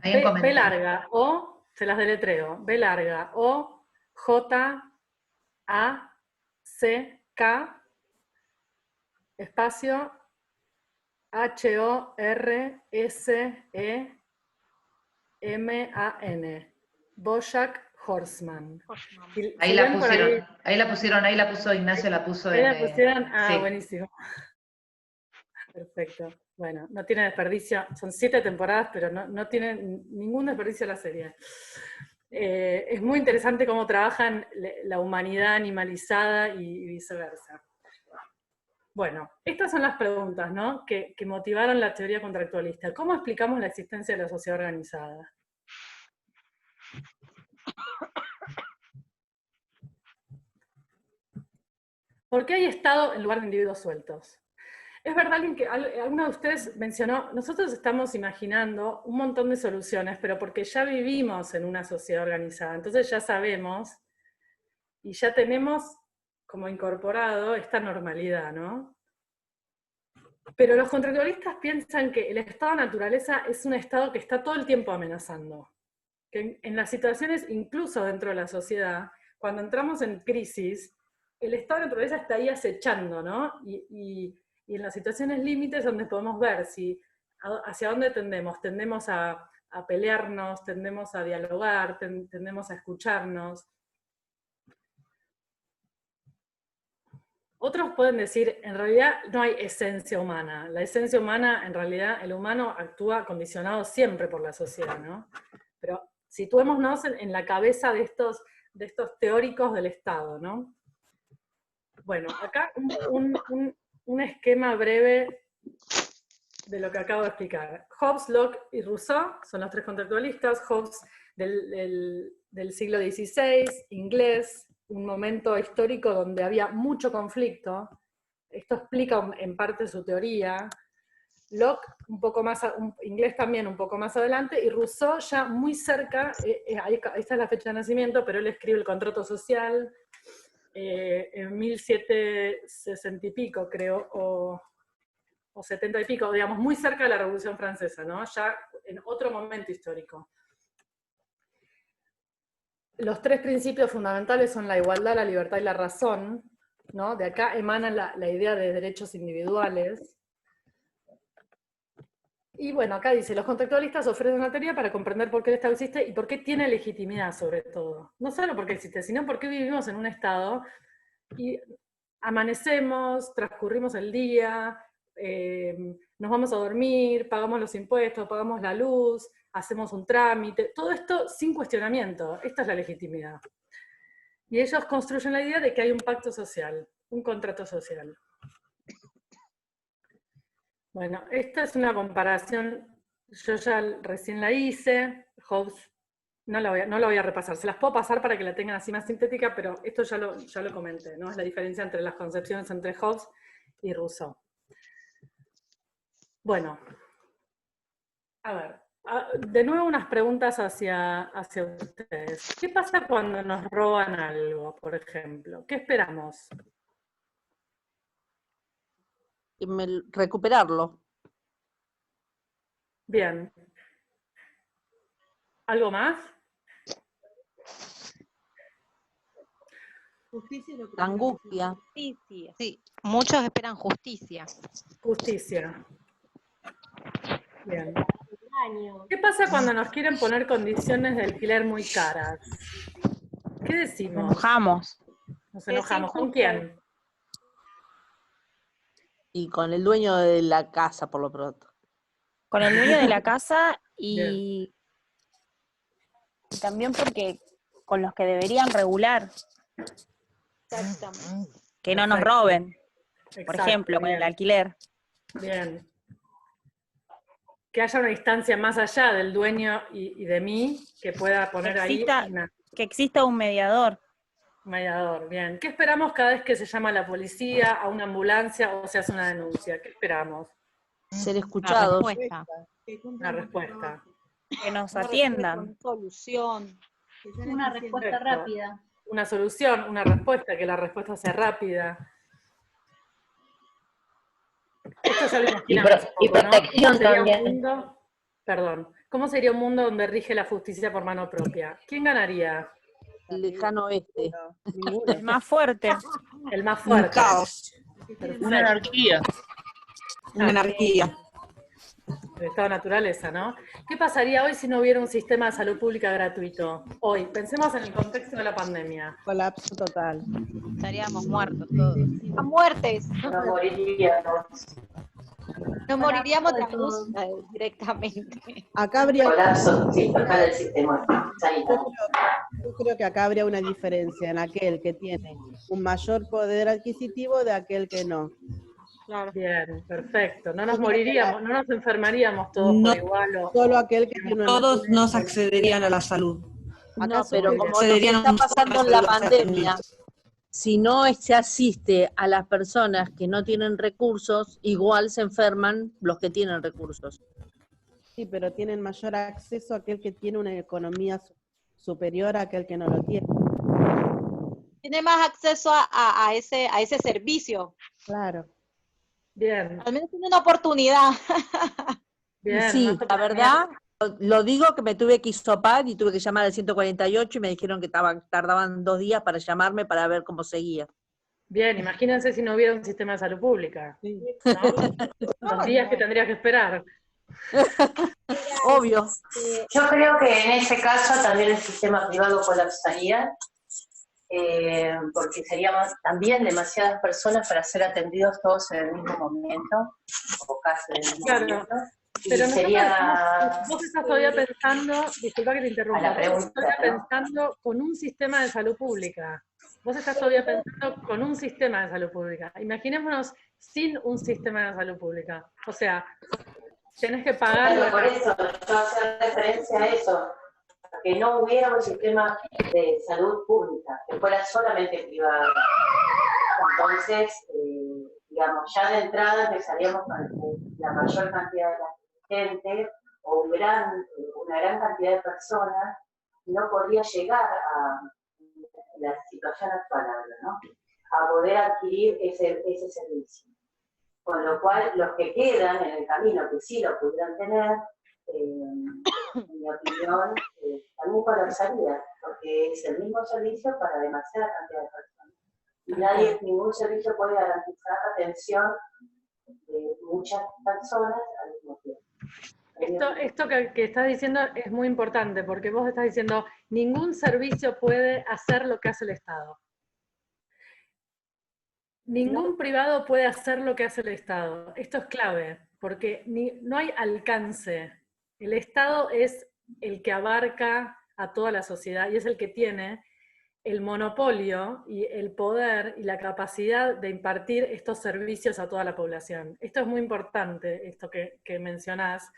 B larga, O, se las deletreo, B larga, O, J, A, C, K, espacio, H, O, R, S, E, M, A, N. BoJack Horseman. Ahí la pusieron, ahí la puso Ignacio, la puso ahí la pusieron, sí. Buenísimo. Perfecto. Bueno, no tiene desperdicio, son 7 temporadas, pero no tiene ningún desperdicio la serie. Es muy interesante cómo trabajan la humanidad animalizada y viceversa. Bueno, estas son las preguntas, ¿no?, que motivaron la teoría contractualista. ¿Cómo explicamos la existencia de la sociedad organizada? ¿Por qué hay Estado en lugar de individuos sueltos? Es verdad que alguno de ustedes mencionó, nosotros estamos imaginando un montón de soluciones, pero porque ya vivimos en una sociedad organizada, entonces ya sabemos y ya tenemos como incorporado esta normalidad, ¿no? Pero los contractualistas piensan que el estado de naturaleza es un estado que está todo el tiempo amenazando. Que en las situaciones, incluso dentro de la sociedad, cuando entramos en crisis, el estado de naturaleza está ahí acechando, ¿no? Y en las situaciones límites donde podemos ver hacia dónde tendemos. Tendemos a pelearnos, tendemos a dialogar, tendemos a escucharnos. Otros pueden decir, en realidad no hay esencia humana. La esencia humana, en realidad, el humano actúa condicionado siempre por la sociedad, ¿no? Pero situémonos en la cabeza de estos teóricos del Estado, ¿no? Bueno, acá un esquema breve de lo que acabo de explicar. Hobbes, Locke y Rousseau son los tres contractualistas. Hobbes del siglo XVI, inglés, un momento histórico donde había mucho conflicto. Esto explica en parte su teoría. Locke, un poco más, inglés también un poco más adelante, y Rousseau ya muy cerca, esta es la fecha de nacimiento, pero él escribe el Contrato Social en 1760 y pico, creo, o 70 y pico, digamos, muy cerca de la Revolución Francesa, ¿no? Ya en otro momento histórico. Los tres principios fundamentales son la igualdad, la libertad y la razón, ¿no? De acá emana la idea de derechos individuales. Y bueno, acá dice, los contractualistas ofrecen una teoría para comprender por qué el Estado existe y por qué tiene legitimidad sobre todo. No solo por qué existe, sino por qué vivimos en un Estado y amanecemos, transcurrimos el día, nos vamos a dormir, pagamos los impuestos, pagamos la luz, hacemos un trámite, todo esto sin cuestionamiento. Esta es la legitimidad. Y ellos construyen la idea de que hay un pacto social, un contrato social. Bueno, esta es una comparación, yo ya recién la hice, Hobbes, no la voy a repasar, se las puedo pasar para que la tengan así más sintética, pero esto ya lo comenté, ¿no? Es la diferencia entre las concepciones entre Hobbes y Rousseau. Bueno, a ver, de nuevo unas preguntas hacia ustedes. ¿Qué pasa cuando nos roban algo, por ejemplo? ¿Qué esperamos? Recuperarlo. Bien. ¿Algo más? Angustia. Justicia. Sí, muchos esperan justicia. Justicia. Bien. ¿Qué pasa cuando nos quieren poner condiciones de alquiler muy caras? ¿Qué decimos? Nos enojamos. Nos enojamos. ¿Con quién? Y con el dueño de la casa, por lo pronto. Con el dueño de la casa y también porque con los que deberían regular. Exactamente. Que no nos roben. Por Exacto, ejemplo, con el alquiler. Bien. Que haya una instancia más allá del dueño y de mí, que pueda poner que exista un mediador. Mediador, bien. ¿Qué esperamos cada vez que se llama a la policía, a una ambulancia o se hace una denuncia? ¿Qué esperamos? Ser escuchados. Una respuesta. Que nos atiendan. Una solución. Una respuesta rápida. Una solución, una respuesta, que la respuesta sea rápida. Esto ya lo imaginamos un poco, ¿no? ¿Cómo sería un mundo, ¿cómo sería un mundo donde rige la justicia por mano propia? ¿Quién ganaría? El lejano oeste. El más fuerte. El más fuerte. Un caos. Una anarquía. Una anarquía. El estado de naturaleza, ¿no? ¿Qué pasaría hoy si no hubiera un sistema de salud pública gratuito? Hoy, pensemos en el contexto de la pandemia. Colapso total. Estaríamos muertos todos. A muertes. No moriríamos. Nos moriríamos de angustia directamente. Acá habría... Colapso, sí, acá del sistema sanitario. Yo creo que acá habría una diferencia en aquel que tiene un mayor poder adquisitivo de aquel que no. Claro. Bien, perfecto. No nos moriríamos, no nos enfermaríamos todos No, por igual. solo aquel que tiene una Todos nos accederían a la salud. No, pero como lo que accederían a está un pasando en sistema la de salud pandemia, gratuito. si no se asiste a las personas que no tienen recursos, igual se enferman los que tienen recursos. Sí, pero tienen mayor acceso a aquel que tiene una economía superior a aquel que no lo tiene. Tiene más acceso a ese servicio. Claro. Bien. Al menos tiene una oportunidad. Bien, Sí, más la verdad, lo digo que me tuve que hisopar y tuve que llamar al 148 y me dijeron que tardaban 2 días para llamarme para ver cómo seguía. Bien, imagínense si no hubiera un sistema de salud pública, ¿no? Los días que tendrías que esperar. Obvio. Yo creo que en ese caso también el sistema privado colapsaría, porque seríamos también demasiadas personas para ser atendidos todos en el mismo momento, o casi en el mismo momento. Pero Y sería... vos estás todavía pensando, disculpa que te interrumpa, A la vos pregunta, estás todavía ¿no? pensando con un sistema de salud pública. Vos estás todavía pensando con un sistema de salud pública. Imaginémonos sin un sistema de salud pública. O sea, tenés que pagar... Claro, por eso, yo hacía referencia a eso, que no hubiera un sistema de salud pública, que fuera solamente privado. Entonces, digamos, ya de entrada empezaríamos con la mayor cantidad de la gente, o una gran cantidad de personas, no podría llegar a la situación actual, ¿no? A poder adquirir ese servicio. Con lo cual, los que quedan en el camino, que sí lo pudieran tener, en mi opinión, también colapsaría, porque es el mismo servicio para demasiada cantidad de personas. Y ningún servicio puede garantizar la atención de muchas personas al mismo tiempo. Esto que estás diciendo es muy importante, porque vos estás diciendo, ningún servicio puede hacer lo que hace el Estado. Ningún privado puede hacer lo que hace el Estado. Esto es clave, porque no hay alcance. El Estado es el que abarca a toda la sociedad y es el que tiene el monopolio y el poder y la capacidad de impartir estos servicios a toda la población. Esto es muy importante, esto que mencionás.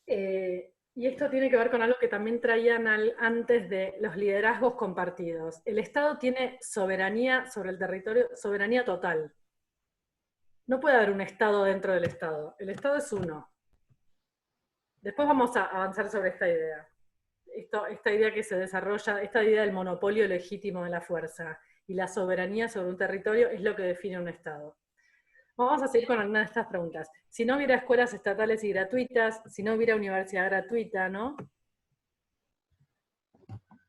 Y esto tiene que ver con algo que también traían antes de los liderazgos compartidos. El Estado tiene soberanía sobre el territorio, soberanía total. No puede haber un Estado dentro del Estado. El Estado es uno. Después vamos a avanzar sobre esta idea. Esta idea que se desarrolla, esta idea del monopolio legítimo de la fuerza y la soberanía sobre un territorio es lo que define un Estado. Vamos a seguir con algunas de estas preguntas. Si no hubiera escuelas estatales y gratuitas, si no hubiera universidad gratuita, ¿no?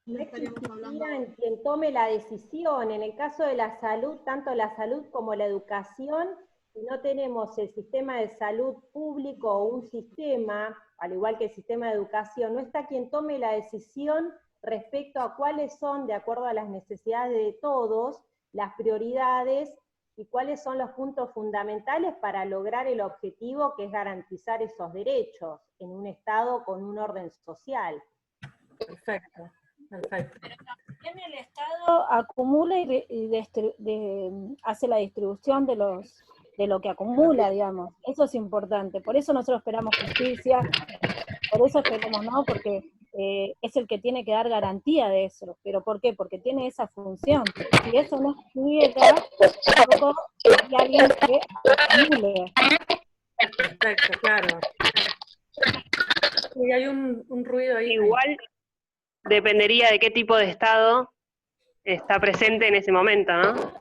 No existiría en quien tome la decisión. En el caso de la salud, tanto la salud como la educación, si no tenemos el sistema de salud público o un sistema, al igual que el sistema de educación, no está quien tome la decisión respecto a cuáles son, de acuerdo a las necesidades de todos, las prioridades y cuáles son los puntos fundamentales para lograr el objetivo que es garantizar esos derechos en un Estado con un orden social. Perfecto, perfecto. Pero también el Estado acumula hace la distribución de lo que acumula, digamos. Eso es importante. Por eso nosotros esperamos justicia, por eso esperamos, ¿no? Porque es el que tiene que dar garantía de eso. ¿Pero por qué? Porque tiene esa función. Si eso no estuviera, tampoco hay alguien que acumule. Perfecto, claro. Y hay un ruido ahí. Igual dependería de qué tipo de Estado está presente en ese momento, ¿no?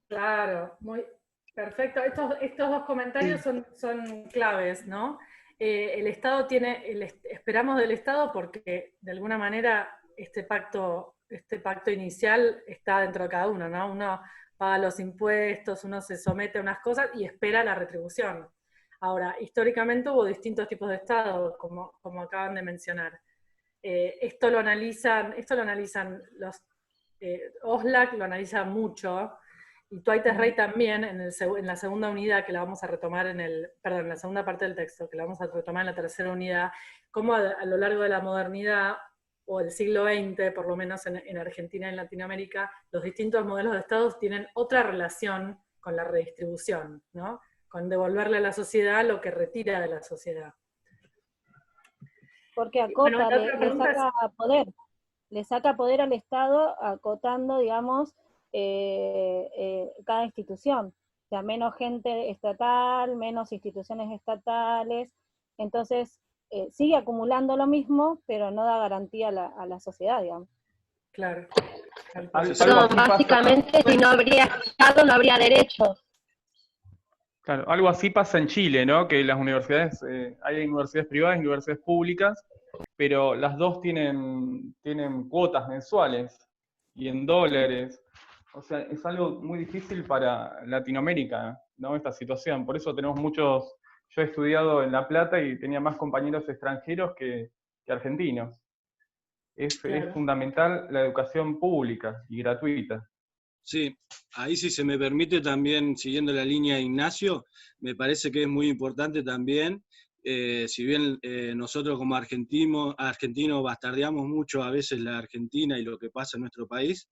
Claro, muy perfecto. Estos dos comentarios son claves, ¿no? El Estado esperamos del Estado porque de alguna manera este pacto inicial está dentro de cada uno, ¿no? Uno paga los impuestos, uno se somete a unas cosas y espera la retribución. Ahora, históricamente hubo distintos tipos de Estado, como acaban de mencionar. Esto lo analizan los OSLAC, lo analiza mucho, y Twites Rey también, en la segunda unidad, que la vamos a retomar en la segunda parte del texto, que la vamos a retomar en la tercera unidad, cómo a lo largo de la modernidad, o el siglo XX, por lo menos en Argentina y en Latinoamérica, los distintos modelos de Estados tienen otra relación con la redistribución, ¿no? Con devolverle a la sociedad lo que retira de la sociedad. Porque Bueno, acota, la otra pregunta le saca poder al Estado acotando, digamos, cada institución. O sea, menos gente estatal, menos instituciones estatales. Entonces, sigue acumulando lo mismo, pero no da garantía a la sociedad, digamos. Claro. No, básicamente, si no habría Estado, no habría derechos. Claro, algo así pasa en Chile, ¿no? Que las universidades, hay universidades privadas y universidades públicas, pero las dos tienen cuotas mensuales y en dólares. O sea, es algo muy difícil para Latinoamérica, ¿no? Esta situación. Por eso tenemos muchos. Yo he estudiado en La Plata y tenía más compañeros extranjeros que argentinos. Es fundamental la educación pública y gratuita. Sí, ahí si se me permite también, siguiendo la línea de Ignacio, me parece que es muy importante también, si bien nosotros como argentinos bastardeamos mucho a veces la Argentina y lo que pasa en nuestro país,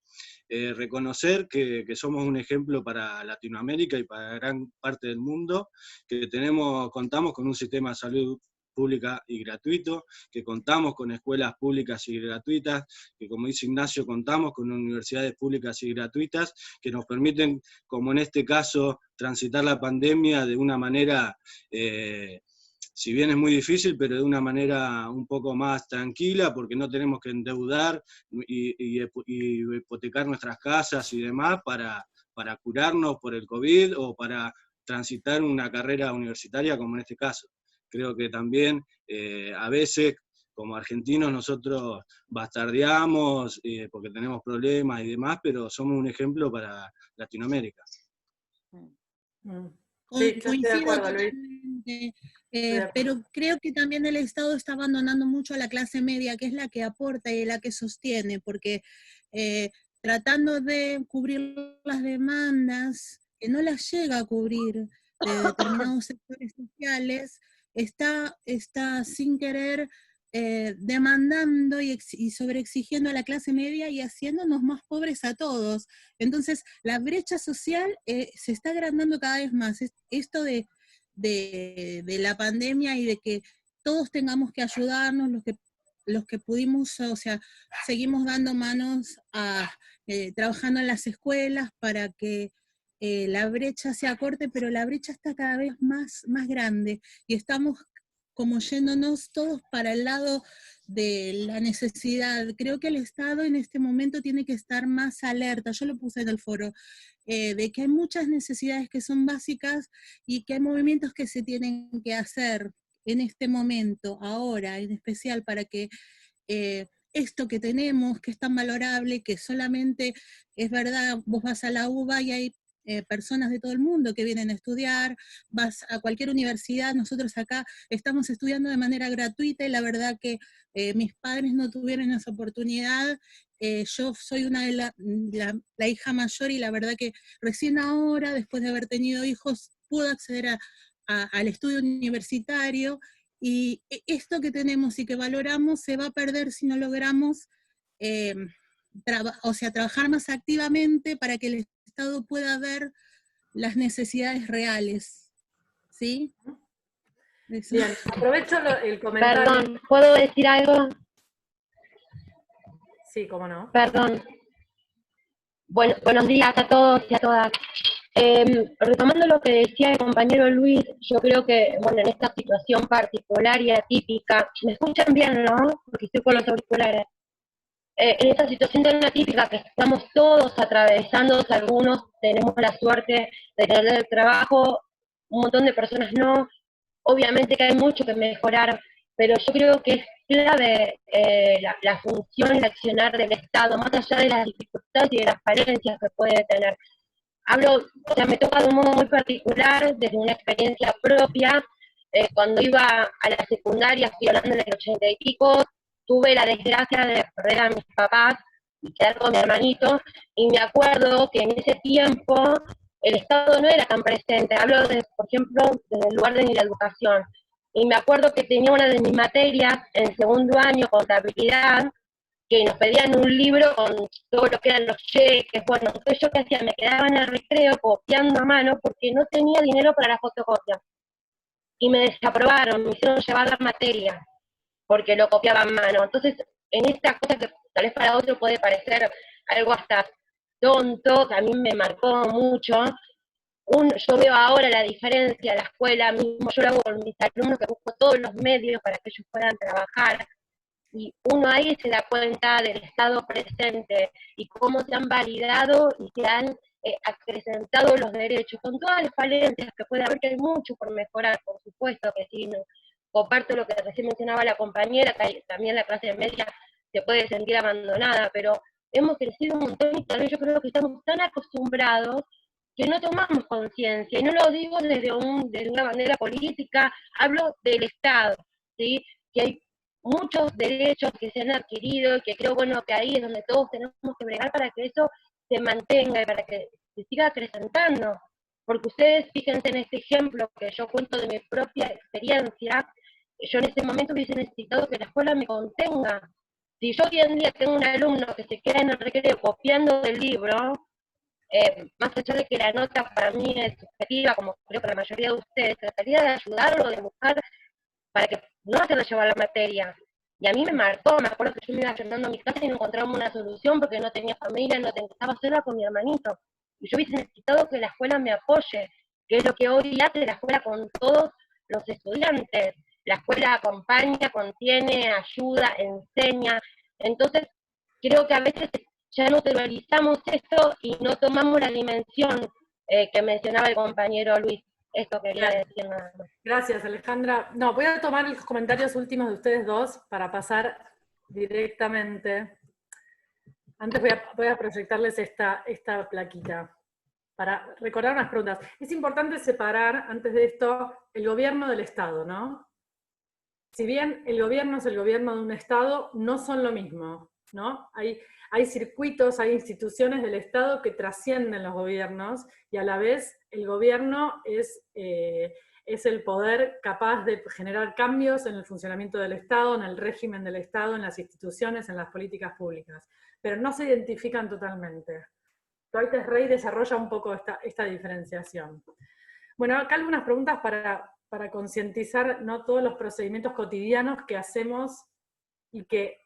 reconocer que somos un ejemplo para Latinoamérica y para gran parte del mundo, que contamos con un sistema de salud pública y gratuito, que contamos con escuelas públicas y gratuitas, que como dice Ignacio, contamos con universidades públicas y gratuitas, que nos permiten, como en este caso, transitar la pandemia de una manera, si bien es muy difícil, pero de una manera un poco más tranquila, porque no tenemos que endeudar y hipotecar nuestras casas y demás para curarnos por el COVID o para transitar una carrera universitaria como en este caso. Creo que también a veces, como argentinos, nosotros bastardeamos porque tenemos problemas y demás, pero somos un ejemplo para Latinoamérica. Sí, yo estoy de Coincido acuerdo, Luis. totalmente, de acuerdo. pero creo que también el Estado está abandonando mucho a la clase media, que es la que aporta y la que sostiene, porque tratando de cubrir las demandas, que no las llega a cubrir de determinados sectores sociales, está sin querer demandando y sobreexigiendo a la clase media y haciéndonos más pobres a todos. Entonces, la brecha social se está agrandando cada vez más. Esto de la pandemia y de que todos tengamos que ayudarnos, los que pudimos, o sea, seguimos dando manos trabajando en las escuelas para que la brecha se acorte, pero la brecha está cada vez más grande y estamos como yéndonos todos para el lado de la necesidad. Creo que el Estado en este momento tiene que estar más alerta, yo lo puse en el foro, de que hay muchas necesidades que son básicas y que hay movimientos que se tienen que hacer en este momento, ahora, en especial para que esto que tenemos, que es tan valorable, que solamente, es verdad, vos vas a la UBA y hay personas de todo el mundo que vienen a estudiar, vas a cualquier universidad, nosotros acá estamos estudiando de manera gratuita y la verdad que mis padres no tuvieron esa oportunidad, yo soy una de la hija mayor y la verdad que recién ahora, después de haber tenido hijos, pude acceder al estudio universitario y esto que tenemos y que valoramos se va a perder si no logramos trabajar más activamente para que el Estado pueda ver las necesidades reales, ¿sí? Eso. Bien, aprovecho el comentario. Perdón, ¿puedo decir algo? Sí, cómo no. Perdón. Bueno, buenos días a todos y a todas. Retomando lo que decía el compañero Luis, yo creo que, bueno, en esta situación particular y atípica, ¿me escuchan bien, no? Porque estoy con los auriculares. En esta situación tan atípica que estamos todos atravesando, algunos tenemos la suerte de tener el trabajo, un montón de personas no, obviamente que hay mucho que mejorar, pero yo creo que es clave la función y el accionar del Estado, más allá de las dificultades y de las falencias que puede tener. Me toca de un modo muy particular, desde una experiencia propia, cuando iba a la secundaria, estoy hablando en el 80 y pico, tuve la desgracia de perder a mis papás y quedar con mi hermanito, y me acuerdo que en ese tiempo el Estado no era tan presente, hablo, por ejemplo, desde el lugar de la educación, y me acuerdo que tenía una de mis materias en segundo año, contabilidad, que nos pedían un libro con todo lo que eran los cheques. Bueno, entonces yo qué hacía, me quedaba en el recreo copiando a mano porque no tenía dinero para la fotocopia. Y me desaprobaron, me hicieron llevar la materia, porque lo copiaba a mano. Entonces, en estas cosas que tal vez para otro puede parecer algo hasta tonto, que a mí me marcó mucho, yo veo ahora la diferencia, la escuela mismo, yo lo hago con mis alumnos, que busco todos los medios para que ellos puedan trabajar, y uno ahí se da cuenta del estado presente y cómo se han validado y se han acrecentado los derechos, con todas las falencias que puede haber, que hay mucho por mejorar, por supuesto que sí, no, comparto lo que recién mencionaba la compañera, que también la clase media se puede sentir abandonada, pero hemos crecido un montón y tal vez yo creo que estamos tan acostumbrados que no tomamos conciencia, y no lo digo desde una manera política, hablo del Estado, ¿sí? Que hay muchos derechos que se han adquirido y que creo, bueno, que ahí es donde todos tenemos que bregar para que eso se mantenga y para que se siga acrecentando. Porque ustedes, fíjense en este ejemplo que yo cuento de mi propia experiencia, yo en ese momento hubiese necesitado que la escuela me contenga. Si yo hoy en día tengo un alumno que se queda en el recreo copiando del libro, más allá de que la nota para mí es subjetiva, como creo que la mayoría de ustedes, trataría de ayudarlo, de buscar para que no hacerlo llevar la materia. Y a mí me marcó, me acuerdo que yo me iba llenando a mi casa y no encontraba una solución porque no tenía familia, no estaba sola con mi hermanito. Y yo hubiese necesitado que la escuela me apoye, que es lo que hoy hace la escuela con todos los estudiantes. La escuela acompaña, contiene, ayuda, enseña. Entonces, creo que a veces ya no teorizamos esto y no tomamos la dimensión que mencionaba el compañero Luis. Esto quería decir nada más. Gracias, Alejandra. No, voy a tomar los comentarios últimos de ustedes dos para pasar directamente. Antes voy a proyectarles esta plaquita para recordar unas preguntas. Es importante separar, antes de esto, el gobierno del Estado, ¿no? Si bien el gobierno es el gobierno de un Estado, no son lo mismo, ¿no? Hay circuitos, hay instituciones del Estado que trascienden los gobiernos, y a la vez el gobierno es el poder capaz de generar cambios en el funcionamiento del Estado, en el régimen del Estado, en las instituciones, en las políticas públicas. Pero no se identifican totalmente. Dwight Rey desarrolla un poco esta diferenciación. Bueno, acá algunas preguntas para concientizar, ¿no?, todos los procedimientos cotidianos que hacemos y que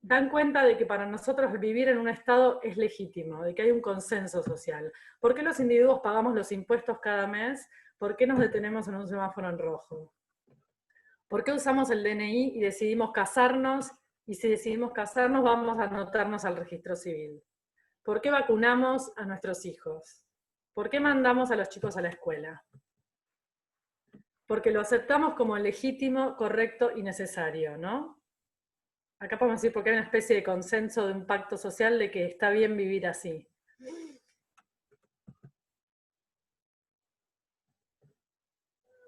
dan cuenta de que para nosotros vivir en un Estado es legítimo, de que hay un consenso social. ¿Por qué los individuos pagamos los impuestos cada mes? ¿Por qué nos detenemos en un semáforo en rojo? ¿Por qué usamos el DNI y decidimos casarnos? Y si decidimos casarnos, vamos a anotarnos al registro civil. ¿Por qué vacunamos a nuestros hijos? ¿Por qué mandamos a los chicos a la escuela? Porque lo aceptamos como legítimo, correcto y necesario, ¿no? Acá podemos decir porque hay una especie de consenso, de un pacto social de que está bien vivir así.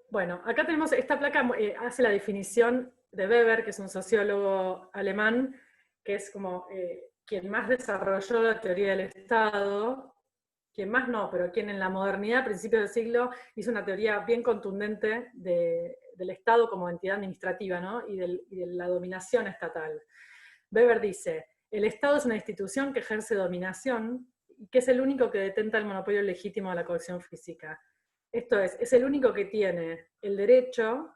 Bueno, acá tenemos, esta placa hace la definición de Weber, que es un sociólogo alemán, que es como quien más desarrolló la teoría del Estado, quien más no, pero quien en la modernidad, a principios del siglo, hizo una teoría bien contundente del Estado como entidad administrativa, ¿no?, y de la dominación estatal. Weber dice, el Estado es una institución que ejerce dominación y que es el único que detenta el monopolio legítimo de la coacción física. Esto es el único que tiene el derecho,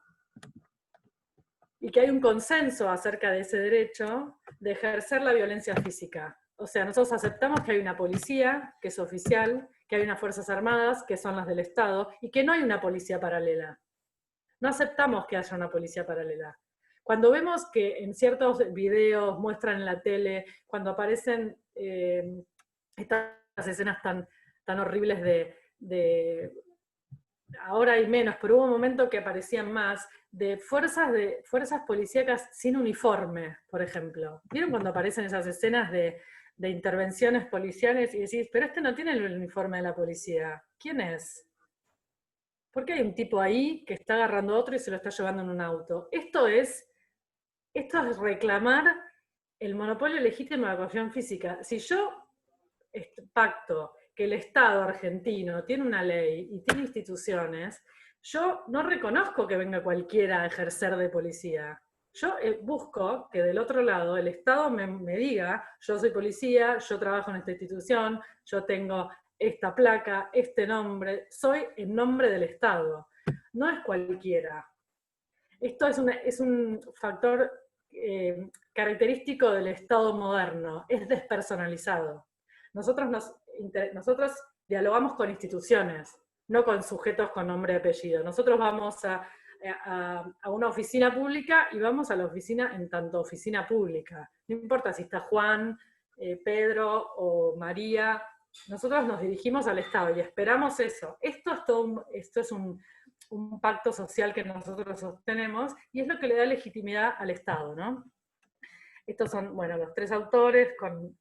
y que hay un consenso acerca de ese derecho, de ejercer la violencia física. O sea, nosotros aceptamos que hay una policía, que es oficial, que hay unas fuerzas armadas, que son las del Estado, y que no hay una policía paralela. No aceptamos que haya una policía paralela. Cuando vemos que en ciertos videos muestran en la tele, cuando aparecen estas escenas tan horribles de ahora hay menos, pero hubo un momento que aparecían más, de fuerzas policíacas sin uniforme, por ejemplo. ¿Vieron cuando aparecen esas escenas de intervenciones policiales y decís, pero este no tiene el uniforme de la policía? ¿Quién es? ¿Por qué hay un tipo ahí que está agarrando a otro y se lo está llevando en un auto? Esto es reclamar el monopolio legítimo de la coacción física. Si yo pacto que el Estado argentino tiene una ley y tiene instituciones, yo no reconozco que venga cualquiera a ejercer de policía. Yo busco que del otro lado el Estado me diga, yo soy policía, yo trabajo en esta institución, yo tengo esta placa, este nombre, soy en nombre del Estado. No es cualquiera. Esto es un factor característico del Estado moderno, es despersonalizado. Nosotros dialogamos con instituciones, no con sujetos con nombre y apellido. Nosotros vamos a una oficina pública y vamos a la oficina en tanto oficina pública. No importa si está Juan, Pedro o María, nosotros nos dirigimos al Estado y esperamos eso. Esto es un pacto social que nosotros sostenemos y es lo que le da legitimidad al Estado, ¿no? Estos son, bueno, los tres autores con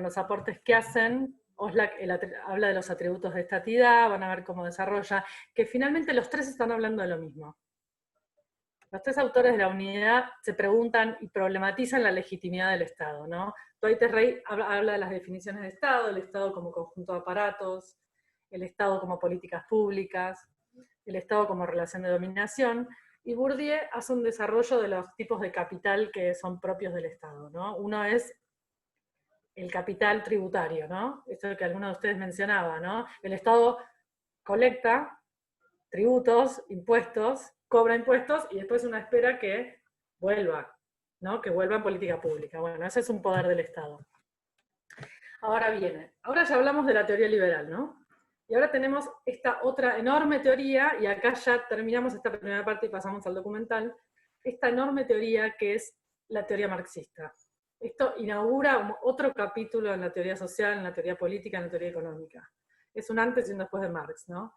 los aportes que hacen. Oslak habla de los atributos de estatidad, van a ver cómo desarrolla, que finalmente los tres están hablando de lo mismo. Los tres autores de la unidad se preguntan y problematizan la legitimidad del Estado, ¿no? Dwight Rey habla de las definiciones de Estado, el Estado como conjunto de aparatos, el Estado como políticas públicas, el Estado como relación de dominación, y Bourdieu hace un desarrollo de los tipos de capital que son propios del Estado, ¿no? Uno es el capital tributario, ¿no? Esto que alguno de ustedes mencionaba, ¿no? El Estado colecta tributos, impuestos, cobra impuestos, y después uno espera que vuelva, ¿no? Que vuelva en política pública. Bueno, ese es un poder del Estado. Ahora ya hablamos de la teoría liberal, ¿no? Y ahora tenemos esta otra enorme teoría, y acá ya terminamos esta primera parte y pasamos al documental, esta enorme teoría que es la teoría marxista. Esto inaugura otro capítulo en la teoría social, en la teoría política, en la teoría económica. Es un antes y un después de Marx, ¿no?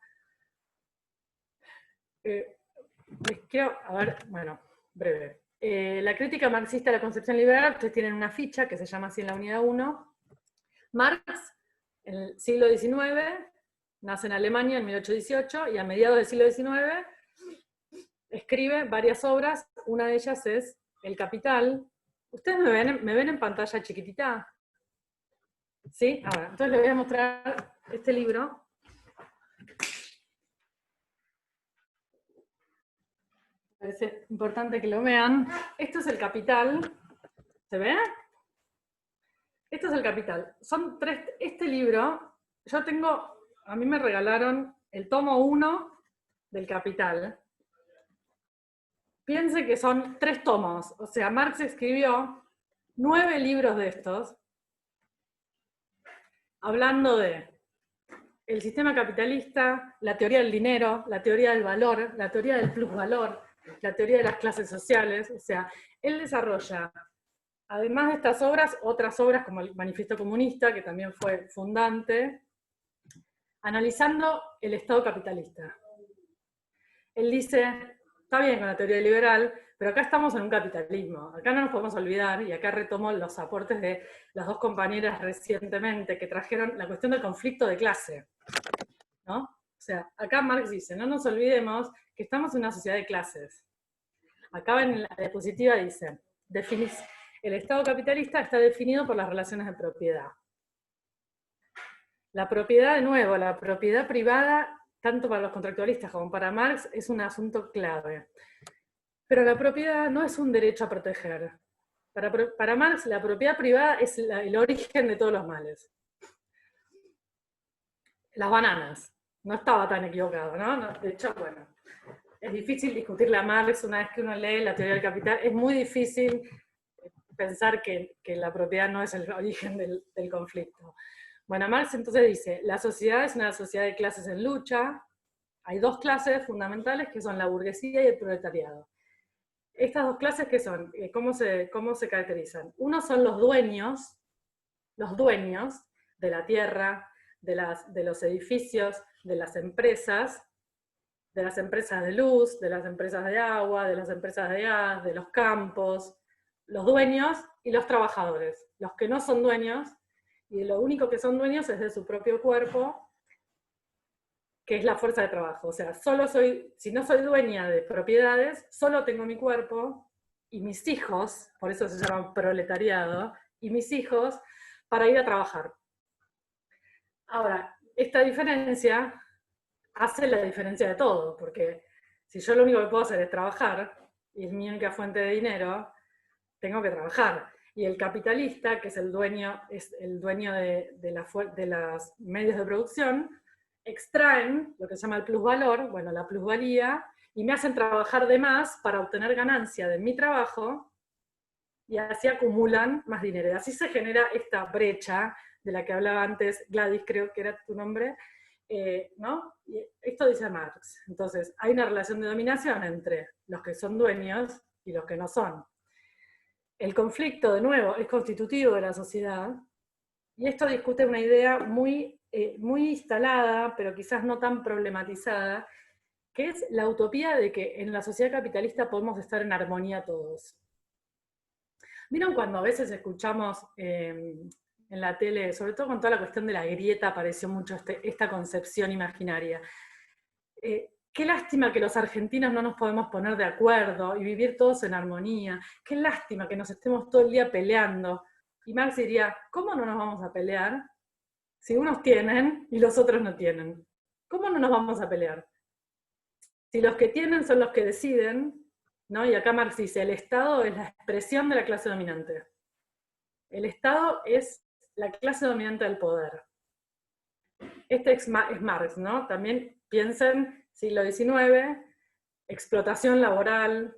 Les quiero, breve. La crítica marxista de la concepción liberal, ustedes tienen una ficha que se llama así en la unidad 1. Marx, en el siglo XIX, nace en Alemania en 1818, y a mediados del siglo XIX escribe varias obras, una de ellas es El Capital. ¿Ustedes me ven en pantalla chiquitita? ¿Sí? Ahora, entonces les voy a mostrar este libro. Parece importante que lo vean. Esto es El Capital. ¿Se ve? Esto es El Capital. Son este libro, a mí me regalaron el tomo 1 del Capital. Piense que son 3 tomos, o sea, Marx escribió 9 libros de estos, hablando de el sistema capitalista, la teoría del dinero, la teoría del valor, la teoría del plusvalor, la teoría de las clases sociales. O sea, él desarrolla, además de estas obras, otras obras como el Manifiesto Comunista, que también fue fundante, analizando el Estado capitalista. Él dice, está bien con la teoría liberal, pero acá estamos en un capitalismo, acá no nos podemos olvidar, y acá retomo los aportes de las dos compañeras recientemente que trajeron la cuestión del conflicto de clase, ¿no? O sea, acá Marx dice, no nos olvidemos que estamos en una sociedad de clases. Acá en la diapositiva dice, el Estado capitalista está definido por las relaciones de propiedad. La propiedad, de nuevo, la propiedad privada, tanto para los contractualistas como para Marx, es un asunto clave. Pero la propiedad no es un derecho a proteger. Para Marx, la propiedad privada es el origen de todos los males. Las bananas. No estaba tan equivocado, ¿no? De hecho, bueno, es difícil discutirle a Marx una vez que uno lee la teoría del capital. Es muy difícil pensar que la propiedad no es el origen del conflicto. Bueno, Marx entonces dice, la sociedad es una sociedad de clases en lucha. Hay 2 clases fundamentales que son la burguesía y el proletariado. Estas 2 clases, ¿qué son? ¿Cómo se caracterizan? Uno son los dueños de la tierra, de los edificios, de las empresas de luz, de las empresas de agua, de las empresas de gas, de los campos, los dueños y los trabajadores. Los que no son dueños, y lo único que son dueños es de su propio cuerpo, que es la fuerza de trabajo. O sea, si no soy dueña de propiedades, solo tengo mi cuerpo y mis hijos, por eso se llama proletariado, y mis hijos para ir a trabajar. Ahora, esta diferencia hace la diferencia de todo, porque si yo lo único que puedo hacer es trabajar, y es mi única fuente de dinero, tengo que trabajar. Y el capitalista, que es el dueño de los medios de producción, extraen lo que se llama el plusvalor, bueno, la plusvalía, y me hacen trabajar de más para obtener ganancia de mi trabajo, y así acumulan más dinero. Y así se genera esta brecha de la que hablaba antes Gladys, creo que era tu nombre, ¿no? Y esto dice Marx. Entonces, hay una relación de dominación entre los que son dueños y los que no son. El conflicto, de nuevo, es constitutivo de la sociedad, y esto discute una idea muy instalada, pero quizás no tan problematizada, que es la utopía de que en la sociedad capitalista podemos estar en armonía todos. ¿Vieron cuando a veces escuchamos en la tele, sobre todo con toda la cuestión de la grieta, apareció mucho esta concepción imaginaria? Qué lástima que los argentinos no nos podemos poner de acuerdo y vivir todos en armonía. Qué lástima que nos estemos todo el día peleando. Y Marx diría, ¿cómo no nos vamos a pelear si unos tienen y los otros no tienen? ¿Cómo no nos vamos a pelear? Si los que tienen son los que deciden, ¿no? Y acá Marx dice, el Estado es la expresión de la clase dominante. El Estado es la clase dominante del poder. Este es Marx, ¿no? También piensen, siglo XIX, explotación laboral,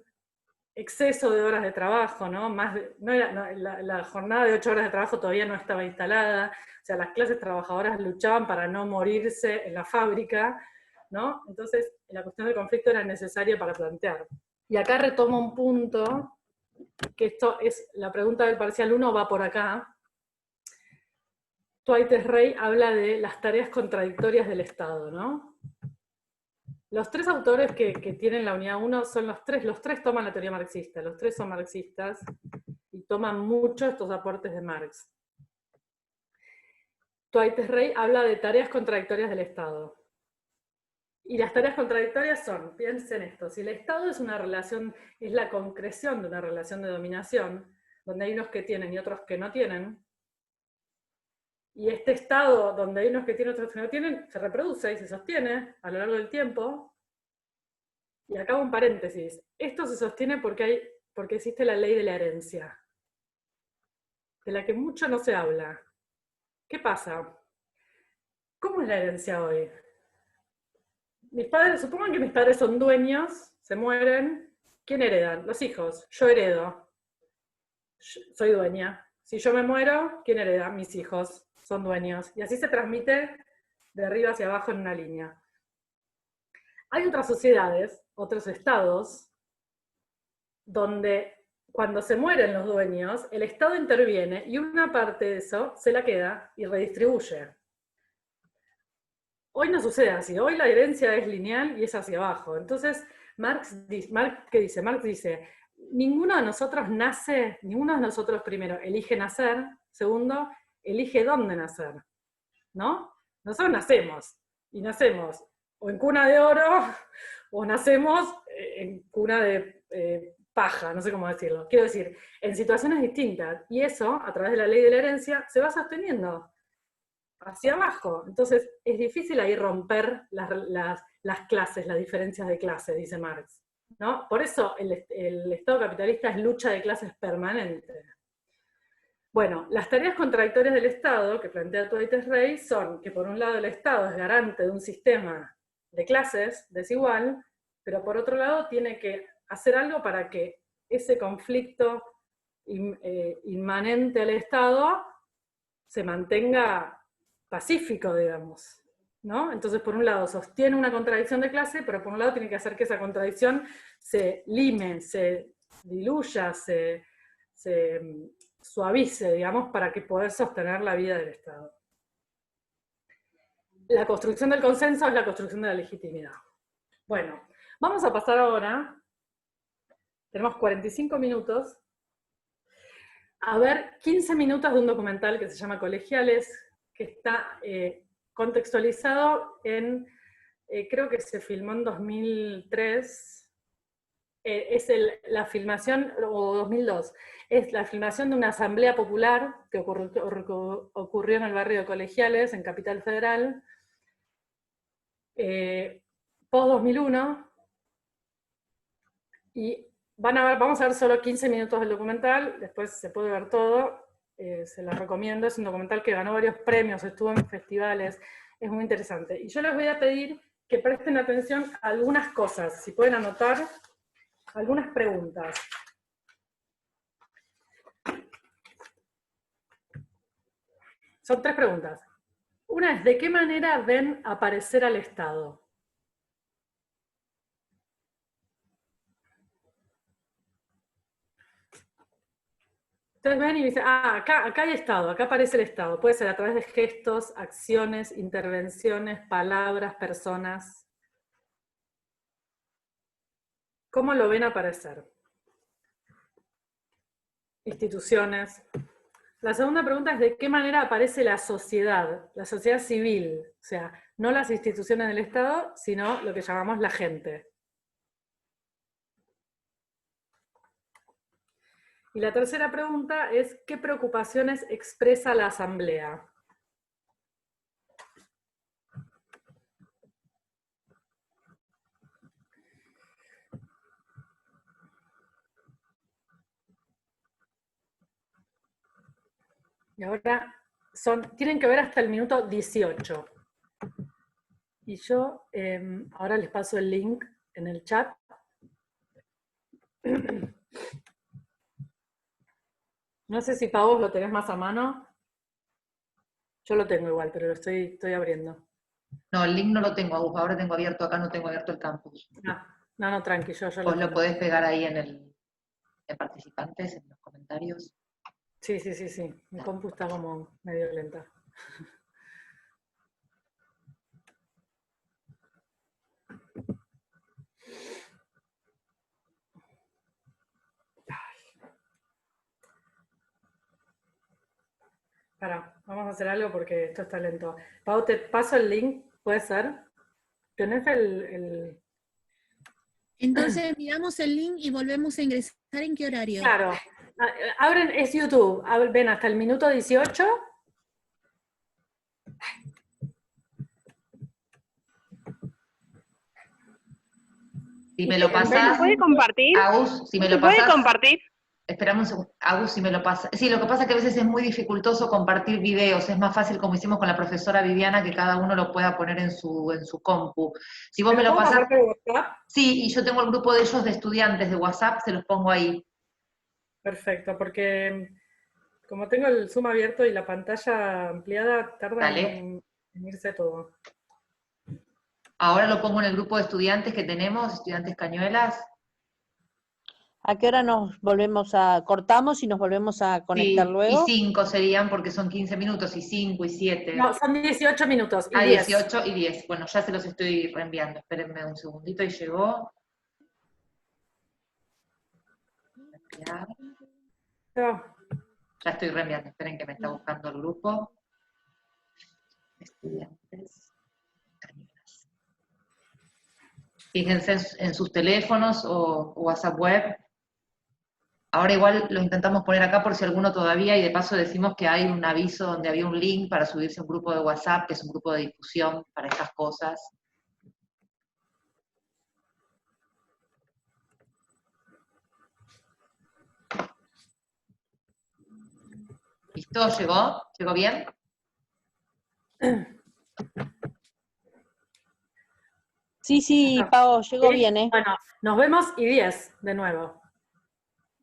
exceso de horas de trabajo, ¿no? La jornada de 8 horas de trabajo todavía no estaba instalada, o sea, las clases trabajadoras luchaban para no morirse en la fábrica, ¿no? Entonces, la cuestión del conflicto era necesaria para plantear. Y acá retomo un punto, que esto es, la pregunta del parcial 1 va por acá. Dwight Rey habla de las tareas contradictorias del Estado, ¿no? Los tres autores que tienen la unidad 1 son los tres toman la teoría marxista, los tres son marxistas, y toman mucho estos aportes de Marx. Dwight Rey habla de tareas contradictorias del Estado. Y las tareas contradictorias son, piensen esto, si el Estado es una relación, es la concreción de una relación de dominación, donde hay unos que tienen y otros que no tienen, y este Estado, donde hay unos que tienen y otros que no tienen, se reproduce y se sostiene a lo largo del tiempo. Y acá un paréntesis. Esto se sostiene porque existe la ley de la herencia, de la que mucho no se habla. ¿Qué pasa? ¿Cómo es la herencia hoy? Mis padres, supongan que mis padres son dueños, se mueren. ¿Quién heredan? Los hijos. Yo heredo. Soy dueña. Si yo me muero, ¿quién hereda? Mis hijos. Son dueños. Y así se transmite de arriba hacia abajo en una línea. Hay otras sociedades, otros estados, donde cuando se mueren los dueños, el Estado interviene y una parte de eso se la queda y redistribuye. Hoy no sucede así. Hoy la herencia es lineal y es hacia abajo. Entonces, Marx dice, ninguno de nosotros nace, ninguno de nosotros primero elige nacer, segundo, elige dónde nacer, ¿no? Nosotros nacemos, y nacemos o en cuna de oro, o nacemos en cuna de paja, no sé cómo decirlo. Quiero decir, en situaciones distintas, y eso, a través de la ley de la herencia, se va sosteniendo hacia abajo. Entonces, es difícil ahí romper las clases, las diferencias de clase, dice Marx, ¿no? Por eso el Estado capitalista es lucha de clases permanente. Bueno, las tareas contradictorias del Estado, que plantea Dwight Rey, son que por un lado el Estado es garante de un sistema de clases desigual, pero por otro lado tiene que hacer algo para que ese conflicto inmanente al Estado se mantenga pacífico, digamos, ¿no? Entonces, por un lado, sostiene una contradicción de clase, pero por un lado tiene que hacer que esa contradicción se lime, se diluya, se suavice, digamos, para que poder sostener la vida del Estado. La construcción del consenso es la construcción de la legitimidad. Bueno, vamos a pasar ahora, tenemos 45 minutos, a ver 15 minutos de un documental que se llama Colegiales, que está contextualizado en, creo que se filmó en 2003, es la filmación, o 2002, es la filmación de una asamblea popular que ocurrió en el barrio de Colegiales, en Capital Federal, post-2001, y vamos a ver solo 15 minutos del documental, después se puede ver todo, se los recomiendo, es un documental que ganó varios premios, estuvo en festivales, es muy interesante. Y yo les voy a pedir que presten atención a algunas cosas, si pueden anotar algunas preguntas. Son 3 preguntas. Una es, ¿de qué manera ven aparecer al Estado? Ustedes ven y dicen, acá hay Estado, acá aparece el Estado. Puede ser a través de gestos, acciones, intervenciones, palabras, personas. ¿Cómo lo ven aparecer? Instituciones. La segunda pregunta es, ¿de qué manera aparece la sociedad civil? O sea, no las instituciones del Estado, sino lo que llamamos la gente. Y la tercera pregunta es, ¿qué preocupaciones expresa la Asamblea? Y ahora tienen que ver hasta el minuto 18. Y yo ahora les paso el link en el chat. No sé si Pau lo tenés más a mano. Yo lo tengo igual, pero lo estoy abriendo. No, el link no lo tengo, Agus, ahora tengo abierto, acá no tengo abierto el campus. No, tranqui, yo Vos lo lo tengo. podés pegar ahí en participantes, en los comentarios. Sí. Mi compu está como medio lenta. Pará, vamos a hacer algo porque esto está lento. Pau, te paso el link, ¿puede ser? ¿Tenés el...? Entonces miramos el link y volvemos a ingresar. ¿En qué horario? Claro. Abren, es YouTube. Ven hasta el minuto 18. Si me lo pasás... ¿Se puede compartir? Agus, si me lo ¿Se puede pasás... compartir? Esperame un segundo. Agus, si me lo pasa. Sí, lo que pasa es que a veces es muy dificultoso compartir videos. Es más fácil, como hicimos con la profesora Viviana, que cada uno lo pueda poner en su compu. Si vos me lo pasás. Sí, y yo tengo el grupo de ellos de estudiantes de WhatsApp, se los pongo ahí. Perfecto, porque como tengo el Zoom abierto y la pantalla ampliada, tarda en irse todo. Ahora lo pongo en el grupo de estudiantes que tenemos, estudiantes Cañuelas. ¿A qué hora nos cortamos y nos volvemos a conectar Sí, luego? y 5 serían porque son 15 minutos, y 5 y 7. No, son 18 minutos y 10. 18 y 10. Bueno, ya se los estoy reenviando. Espérenme un segundito y llegó. Ya estoy reenviando. Esperen que me está buscando el grupo. Estudiantes. Fíjense en sus teléfonos o WhatsApp web. Ahora igual lo intentamos poner acá por si alguno todavía, y de paso decimos que hay un aviso donde había un link para subirse a un grupo de WhatsApp, que es un grupo de difusión para estas cosas. ¿Listo? ¿Llegó? ¿Llegó bien? Sí, Pau, llegó bien, ¿eh? Bueno, nos vemos y 10 de nuevo.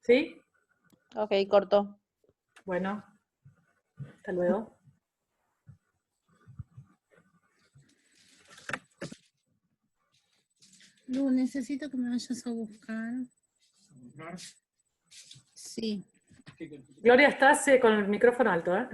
¿Sí? Ok, corto. Bueno, hasta luego. Lu, necesito que me vayas a buscar. Sí. Gloria, estás con el micrófono alto, ¿eh?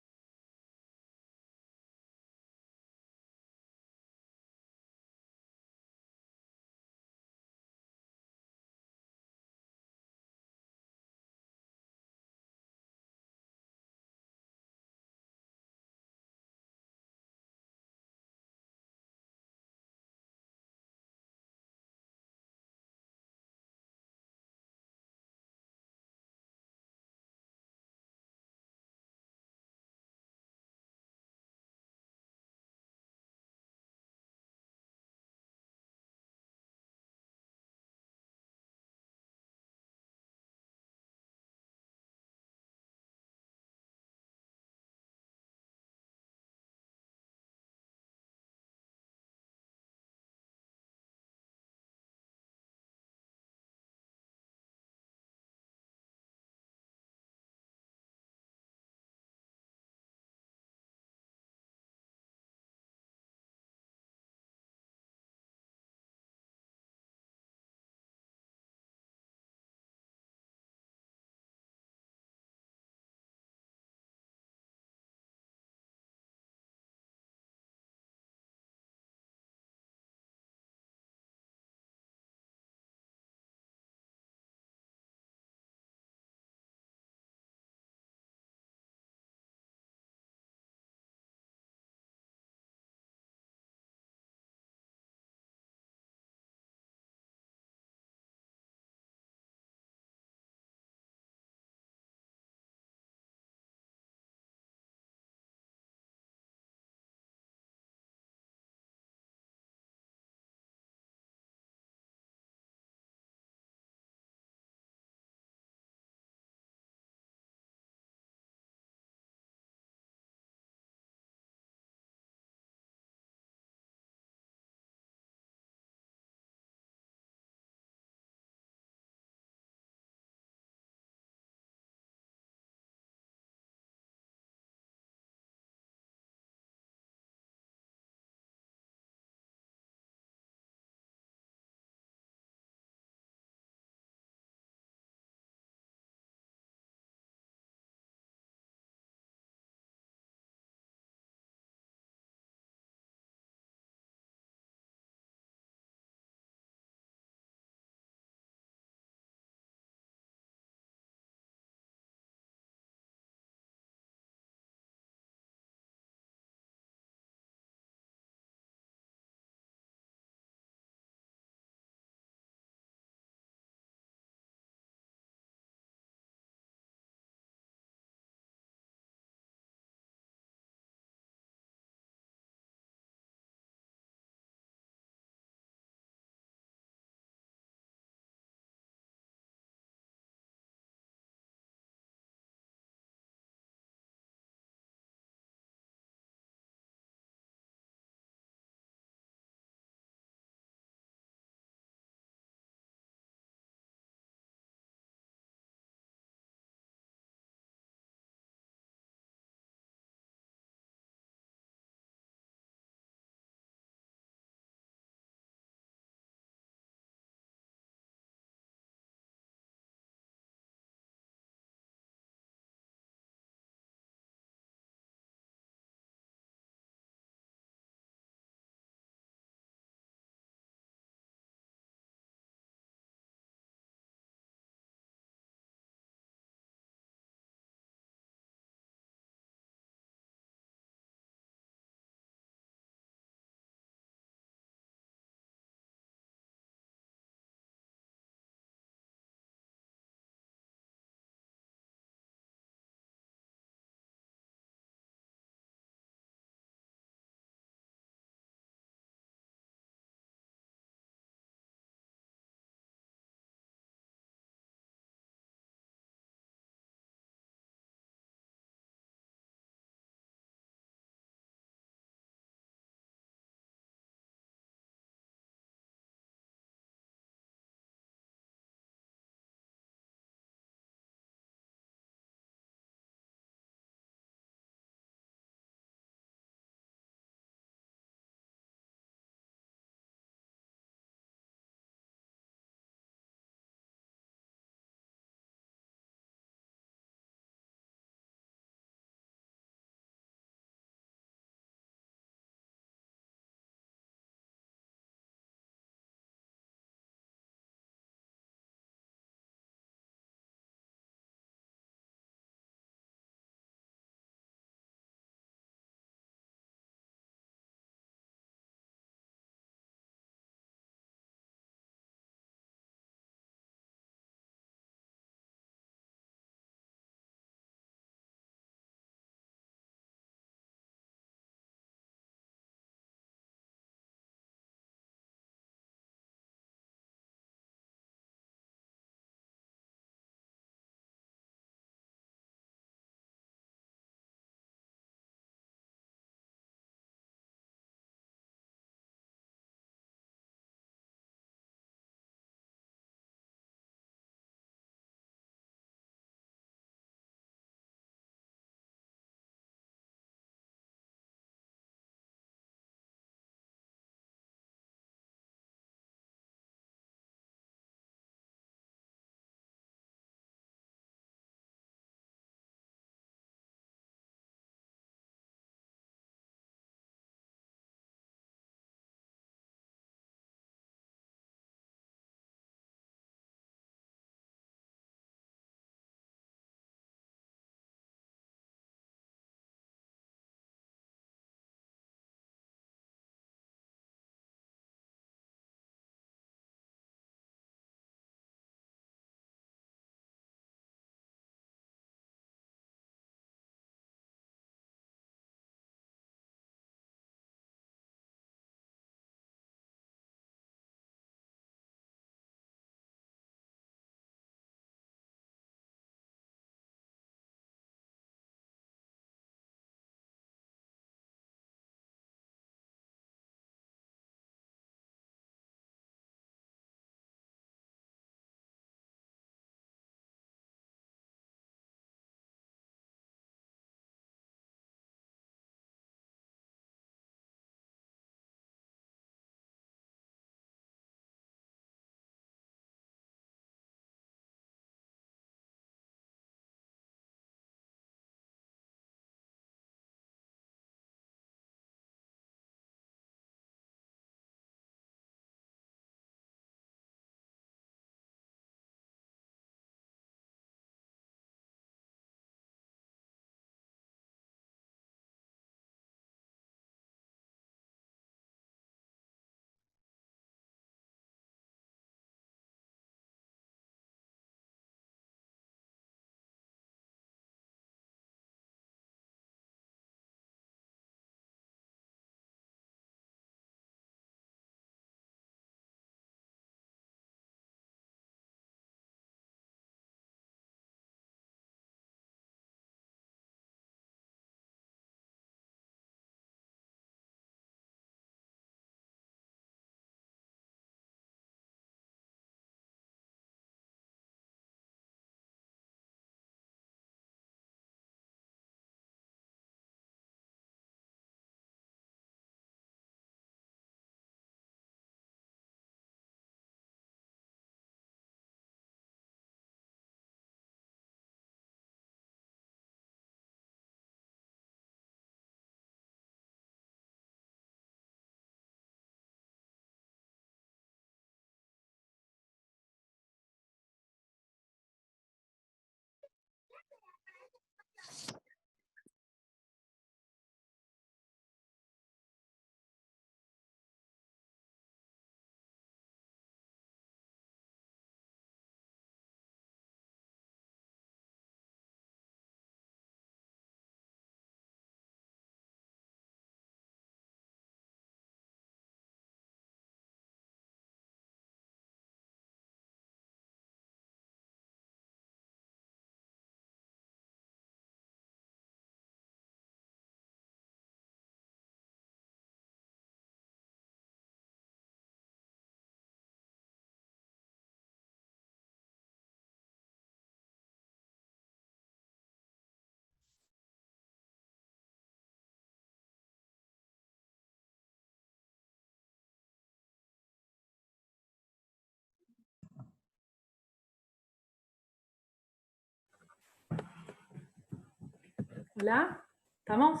Hola, ¿estamos?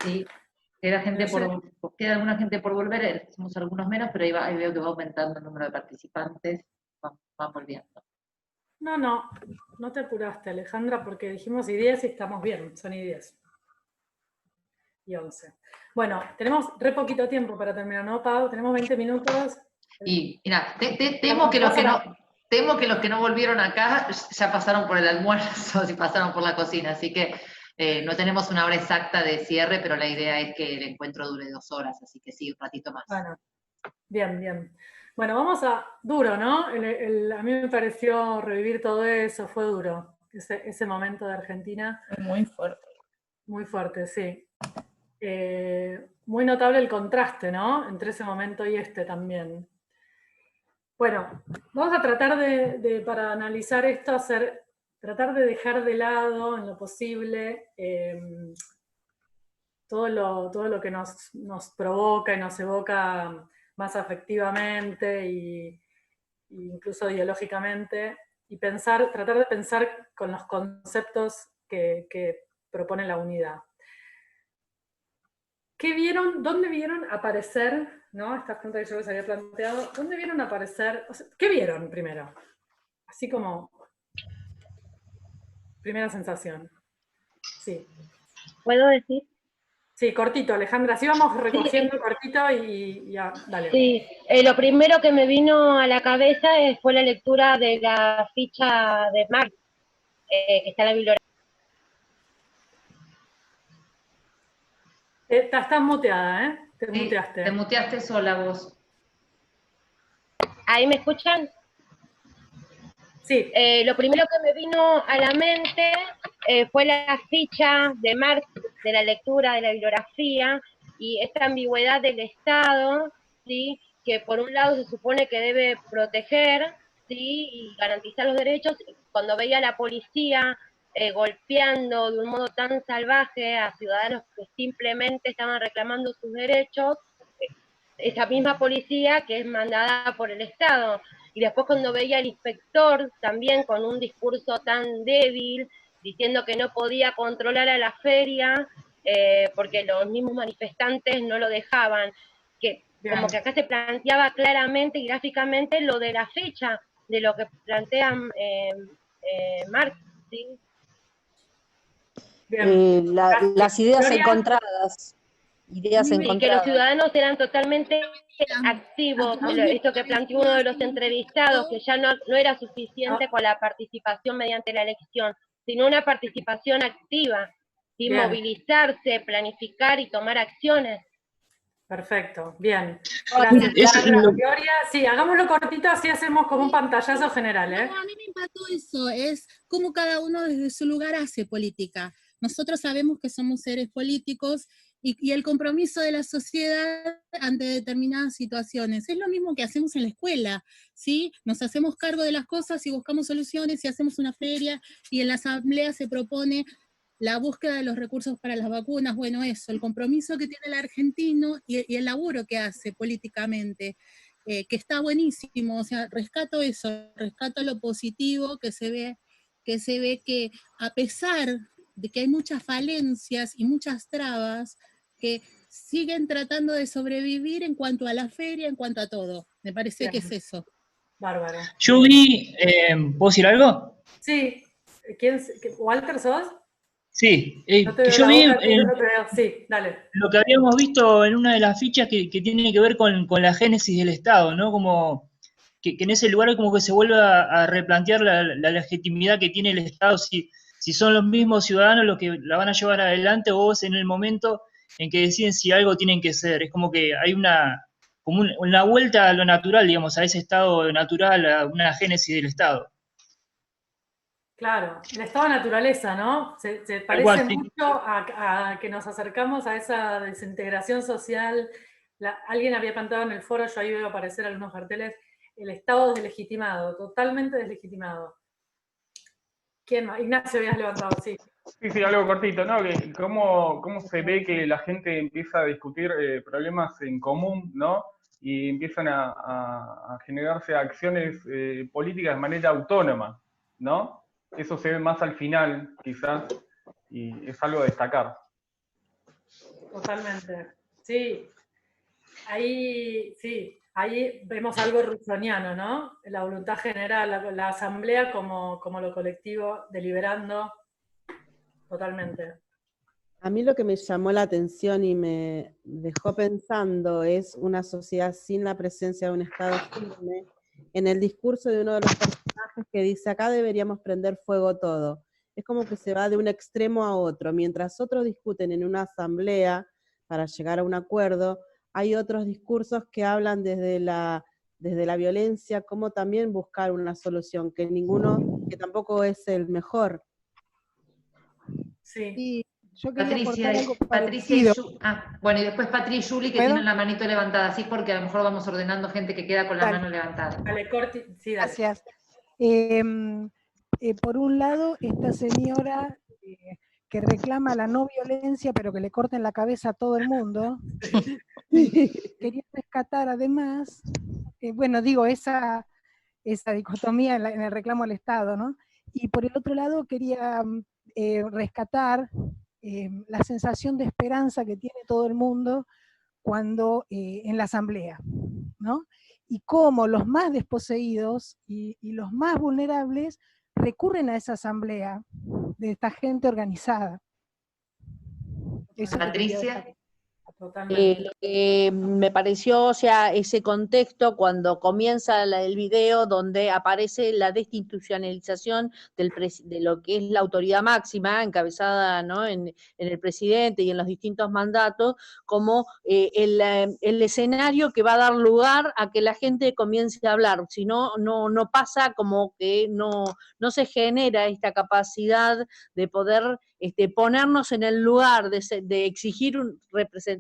Sí, queda alguna gente por volver, somos algunos menos, pero ahí veo que va aumentando el número de participantes, van volviendo. No te apuraste, Alejandra, porque dijimos y 10 y estamos bien, son y 10. Y 11. Bueno, tenemos re poquito tiempo para terminar, ¿no, Pau? Tenemos 20 minutos. Y mira, temo que los que no volvieron acá ya pasaron por el almuerzo, si pasaron por la cocina, así que no tenemos una hora exacta de cierre, pero la idea es que el encuentro dure 2 horas, así que sí, un ratito más. Bueno, bien. Bueno, vamos a... Duro, ¿no? A mí me pareció revivir todo eso, fue duro. Ese momento de Argentina. Muy fuerte. Muy fuerte, sí. Muy notable el contraste, ¿no? Entre ese momento y este también. Bueno, vamos a tratar para analizar esto, tratar de dejar de lado en lo posible todo lo que nos provoca y nos evoca más afectivamente e incluso ideológicamente, y tratar de pensar con los conceptos que propone la unidad. ¿Dónde vieron aparecer, ¿no? Esta pregunta que yo les había planteado, ¿dónde vieron aparecer, qué vieron primero? Así como, primera sensación. Sí. ¿Puedo decir? Sí, cortito, Alejandra, así vamos recogiendo cortito y ya, dale. Sí, lo primero que me vino a la cabeza fue la lectura de la ficha de Marx, que está en la bibliografía. Estás muteada, ¿eh? Te muteaste. Te muteaste sola vos. ¿Ahí me escuchan? Sí. Lo primero que me vino a la mente fue la ficha de Marx, de la lectura de la bibliografía, y esta ambigüedad del Estado, ¿sí? Que por un lado se supone que debe proteger, ¿sí? Y garantizar los derechos. Cuando veía a la policía golpeando de un modo tan salvaje a ciudadanos que simplemente estaban reclamando sus derechos, esa misma policía que es mandada por el Estado. Y después cuando veía al inspector también con un discurso tan débil, diciendo que no podía controlar a la feria, porque los mismos manifestantes no lo dejaban, que como que acá se planteaba claramente y gráficamente lo de la fecha, de lo que plantea Marx, ¿sí? Las ideas encontradas. Y que los ciudadanos eran totalmente activos, esto que planteó uno de los entrevistados, que ya no era suficiente con la participación mediante la elección, sino una participación activa, y movilizarse, planificar y tomar acciones. Perfecto, bien. Gracias, Gloria. Sí, hagámoslo cortito, así hacemos como un pantallazo general, ¿eh? No, a mí me impactó eso, es cómo cada uno desde su lugar hace política. Nosotros sabemos que somos seres políticos y el compromiso de la sociedad ante determinadas situaciones. Es lo mismo que hacemos en la escuela, ¿sí? Nos hacemos cargo de las cosas y buscamos soluciones y hacemos una feria y en la asamblea se propone la búsqueda de los recursos para las vacunas. Bueno, eso, el compromiso que tiene el argentino y el laburo que hace políticamente, que está buenísimo. O sea, rescato eso, rescato lo positivo que se ve que a pesar de que hay muchas falencias y muchas trabas, que siguen tratando de sobrevivir en cuanto a la feria, en cuanto a todo. Me parece que es eso. Bárbaro. Yo vi, ¿puedo decir algo? Sí. ¿Walter sos? Sí, No te veo yo la vi boca, no te veo. Sí, dale. lo que habíamos visto en una de las fichas que tiene que ver con la génesis del Estado, ¿no? Como que en ese lugar como que se vuelve a replantear la legitimidad que tiene el Estado, si son los mismos ciudadanos los que la van a llevar adelante o vos en el momento en que deciden si algo tienen que ser. Es como que hay una vuelta a lo natural, digamos, a ese estado natural, a una génesis del Estado. Claro, el estado de naturaleza, ¿no? Se parece Igual, sí. mucho a que nos acercamos a esa desintegración social. Alguien había plantado en el foro, yo ahí veo aparecer algunos carteles, el estado deslegitimado, totalmente deslegitimado. ¿Quién más? Ignacio, habías levantado, sí. Sí, algo cortito, ¿no? ¿Cómo se ve que la gente empieza a discutir problemas en común, ¿no? Y empiezan a generarse acciones políticas de manera autónoma, ¿no? eso se ve más al final, quizás, y es algo a destacar. Totalmente. Sí, ahí vemos algo russoniano, ¿no? La voluntad general, la asamblea como lo colectivo, deliberando, totalmente. A mí lo que me llamó la atención y me dejó pensando es una sociedad sin la presencia de un Estado firme, en el discurso de uno de los personajes que dice, acá deberíamos prender fuego todo. Es como que se va de un extremo a otro. Mientras otros discuten en una asamblea para llegar a un acuerdo, hay otros discursos que hablan desde la violencia, como también buscar una solución, que tampoco es el mejor. Sí. Yo quería aportar algo Patricia y parecido. bueno, y después Patri y Juli que tienen la manito levantada, así porque a lo mejor vamos ordenando gente que queda con la mano levantada. Dale, Corti, sí, dale. Gracias. Por un lado, esta señora que reclama la no violencia, pero que le corten la cabeza a todo el mundo, quería rescatar además, bueno, digo, esa dicotomía en el reclamo al Estado, ¿no? Y por el otro lado quería rescatar la sensación de esperanza que tiene todo el mundo cuando en la asamblea, ¿no? Y cómo los más desposeídos y los más vulnerables recurren a esa asamblea de esta gente organizada. Eso Patricia. Lo que me pareció, o sea, ese contexto cuando comienza el video donde aparece la desinstitucionalización de lo que es la autoridad máxima, encabezada, ¿no?, en el presidente y en los distintos mandatos, como el escenario que va a dar lugar a que la gente comience a hablar, si no pasa, como que no se genera esta capacidad de poder ponernos en el lugar de exigir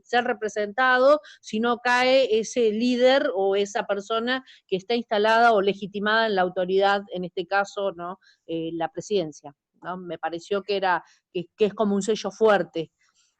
ser representado, si no cae ese líder o esa persona que está instalada o legitimada en la autoridad, en este caso, ¿no?, la presidencia, ¿no? Me pareció que es como un sello fuerte.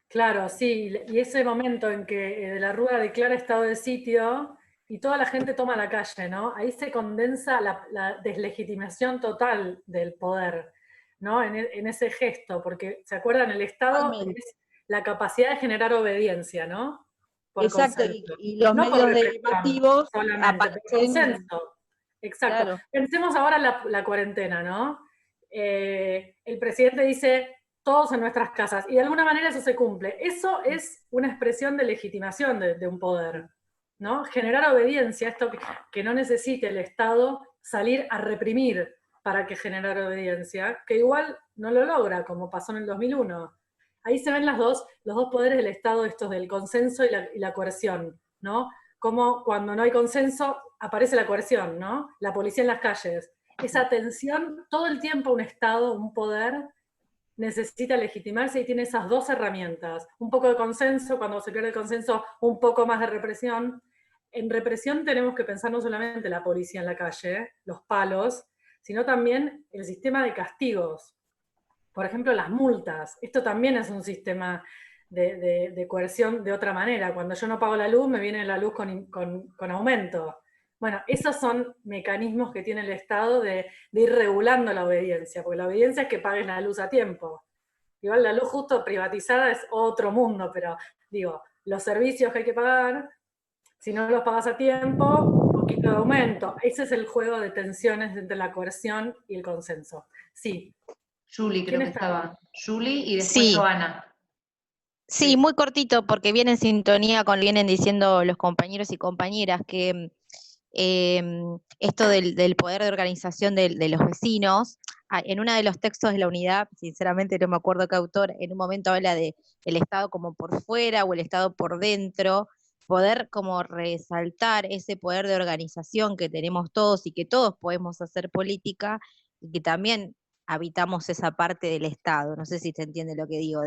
Claro, sí, y ese momento en que de la Rúa declara estado de sitio y toda la gente toma la calle, ¿no? Ahí se condensa la deslegitimación total del poder, ¿no? En ese gesto, porque, ¿se acuerdan? El Estado es la capacidad de generar obediencia, ¿no? Por Exacto, consenso. y los No por medios represión derivativos solamente, aparecen. por consenso. Exacto. Claro. Pensemos ahora en la cuarentena, ¿no? El presidente dice, todos en nuestras casas, y de alguna manera eso se cumple. Eso es una expresión de legitimación de un poder, ¿no? Generar obediencia, esto que no necesite el Estado salir a reprimir para que generar obediencia, que igual no lo logra, como pasó en el 2001. Ahí se ven los dos poderes del Estado, estos del consenso y la coerción, ¿no? Como cuando no hay consenso, aparece la coerción, ¿no? La policía en las calles. Esa tensión, todo el tiempo un Estado, un poder, necesita legitimarse y tiene esas dos herramientas. Un poco de consenso, cuando se pierde el consenso, un poco más de represión. En represión tenemos que pensar no solamente la policía en la calle, los palos, sino también el sistema de castigos. Por ejemplo, las multas. Esto también es un sistema de coerción de otra manera. Cuando yo no pago la luz, me viene la luz con aumento. Bueno, esos son mecanismos que tiene el Estado de ir regulando la obediencia, porque la obediencia es que pagues la luz a tiempo. Igual la luz justo privatizada es otro mundo, pero digo, los servicios que hay que pagar, si no los pagas a tiempo, un poquito de aumento. Ese es el juego de tensiones entre la coerción y el consenso. Sí. Juli, creo que estaba. Juli y después Sí. Joana. Sí, muy cortito, porque viene en sintonía con lo que vienen diciendo los compañeros y compañeras, que esto del poder de organización de los vecinos, en uno de los textos de la unidad, sinceramente no me acuerdo qué autor, en un momento habla de el Estado como por fuera o el Estado por dentro, poder como resaltar ese poder de organización que tenemos todos y que todos podemos hacer política, y que también habitamos esa parte del Estado. No sé si se entiende lo que digo,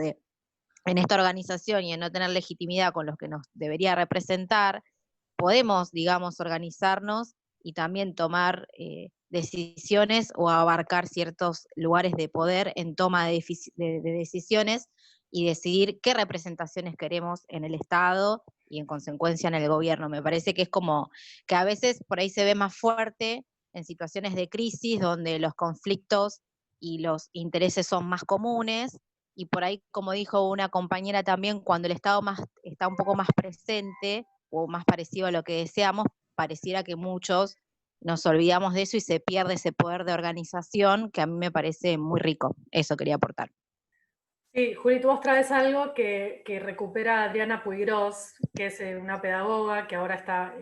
en esta organización y en no tener legitimidad con los que nos debería representar, podemos, digamos, organizarnos y también tomar decisiones o abarcar ciertos lugares de poder en toma de decisiones y decidir qué representaciones queremos en el Estado y en consecuencia en el gobierno. Me parece que es como que a veces por ahí se ve más fuerte en situaciones de crisis donde los conflictos y los intereses son más comunes, y por ahí, como dijo una compañera también, cuando el Estado está un poco más presente, o más parecido a lo que deseamos, pareciera que muchos nos olvidamos de eso y se pierde ese poder de organización que a mí me parece muy rico. Eso quería aportar. Sí, Juli, tú vos traes algo que recupera Adriana Puigros, que es una pedagoga que ahora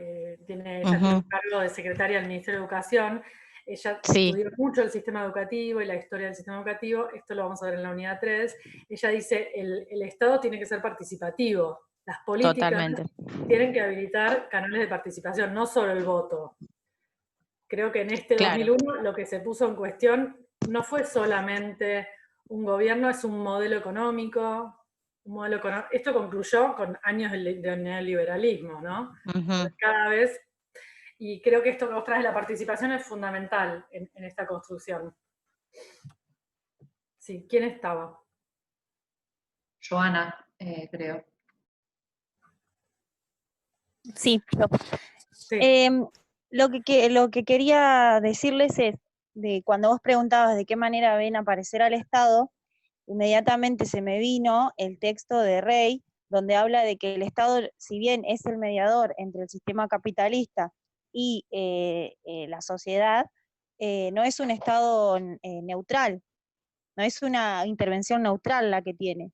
tiene un cargo de secretaria del Ministerio de Educación. Ella estudió mucho el sistema educativo y la historia del sistema educativo, esto lo vamos a ver en la unidad 3. Ella dice, el Estado tiene que ser participativo, las políticas tienen que habilitar canales de participación, no solo el voto. Creo que en este 2001 lo que se puso en cuestión no fue solamente un gobierno, es un modelo económico. Esto concluyó con años de neoliberalismo, ¿no? Cada vez, y creo que esto que vos traes de la participación es fundamental en esta construcción. Sí, ¿quién estaba? Joana, creo. Sí, yo. Lo que quería decirles es, de cuando vos preguntabas de qué manera ven aparecer al Estado, inmediatamente se me vino el texto de Rey, donde habla de que el Estado, si bien es el mediador entre el sistema capitalista y la sociedad, no es un Estado neutral, no es una intervención neutral la que tiene.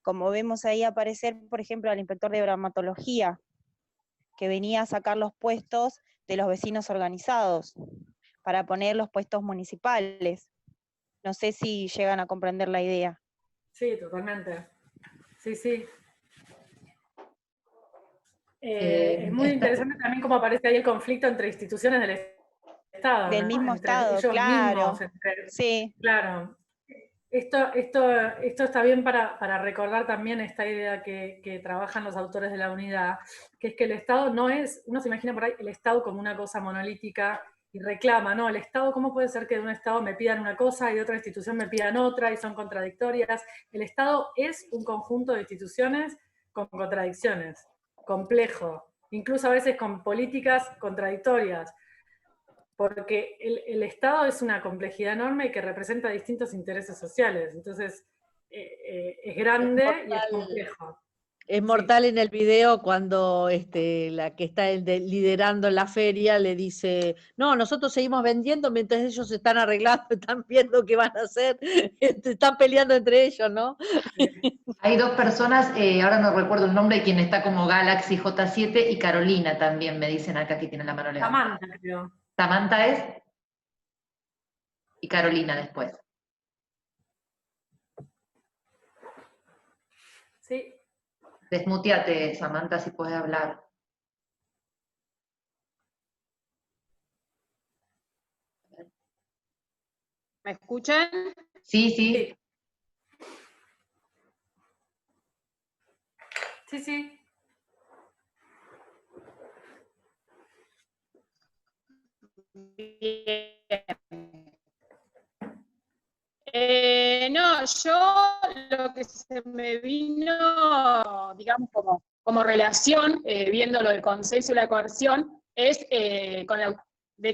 Como vemos ahí aparecer, por ejemplo, al inspector de bromatología, que venía a sacar los puestos de los vecinos organizados, para poner los puestos municipales. No sé si llegan a comprender la idea. Sí, totalmente. Sí, sí. Es muy interesante también cómo aparece ahí el conflicto entre instituciones del Estado. Del mismo Estado, claro. Sí. Claro. Esto está bien para recordar también esta idea que trabajan los autores de la unidad, que es que el Estado no es, uno se imagina por ahí el Estado como una cosa monolítica y reclama, ¿no? El Estado, ¿cómo puede ser que de un Estado me pidan una cosa y de otra institución me pidan otra y son contradictorias? El Estado es un conjunto de instituciones con contradicciones, complejo, incluso a veces con políticas contradictorias, porque el Estado es una complejidad enorme que representa distintos intereses sociales, entonces es grande y es complejo. Es mortal en el video cuando la que está liderando la feria le dice, no, nosotros seguimos vendiendo mientras ellos están arreglando, están viendo qué van a hacer, están peleando entre ellos, ¿no? Hay dos personas, ahora no recuerdo el nombre, quien está como Galaxy J7 y Carolina también, me dicen acá que tiene la mano levantada. Samantha, creo. Samantha es, y Carolina después. Sí. Desmuteate, Samantha, si puedes hablar. ¿Me escuchan? Sí, sí. Sí, sí. No, yo lo que se me vino, digamos, como relación, viendo lo del consenso y la coerción, es de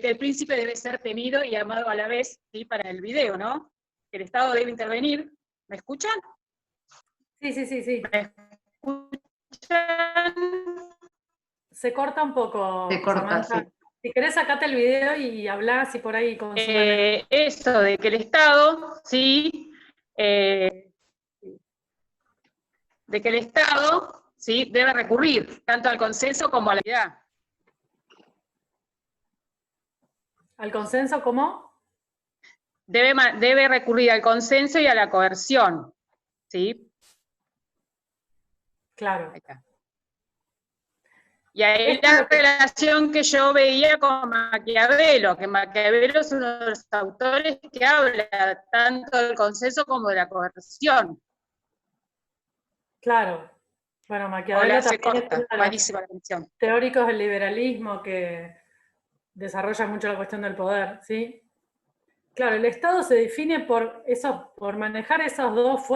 que el príncipe debe ser temido y amado a la vez, ¿sí? Para el video, ¿no? Que el Estado debe intervenir. ¿Me escuchan? Sí, sí, sí, sí. ¿Me escuchan? Se corta un poco, Se corta, Samantha. sí. Si querés, sacate el video y hablás y por ahí con Eso de que el Estado, sí, de que el Estado, sí, debe recurrir tanto al consenso como a la unidad. ¿Al consenso cómo? Debe recurrir al consenso y a la coerción, ¿sí? Claro. Ahí está. Y ahí la relación que yo veía con Maquiavelo, que Maquiavelo es uno de los autores que habla tanto del consenso como de la coerción. Claro. Bueno, Maquiavelo también es uno de los teóricos del liberalismo que desarrolla mucho la cuestión del poder, ¿sí? Claro, el Estado se define por manejar esos dos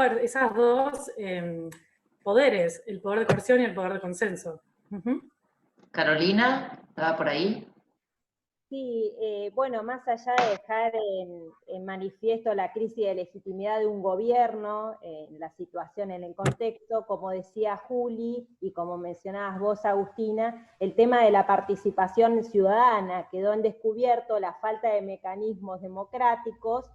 poderes, el poder de coerción y el poder de consenso. Carolina, ¿estaba por ahí? Sí, bueno, más allá de dejar en manifiesto la crisis de legitimidad de un gobierno, la situación en el contexto, como decía Juli, y como mencionabas vos, Agustina, el tema de la participación ciudadana quedó en descubierto, la falta de mecanismos democráticos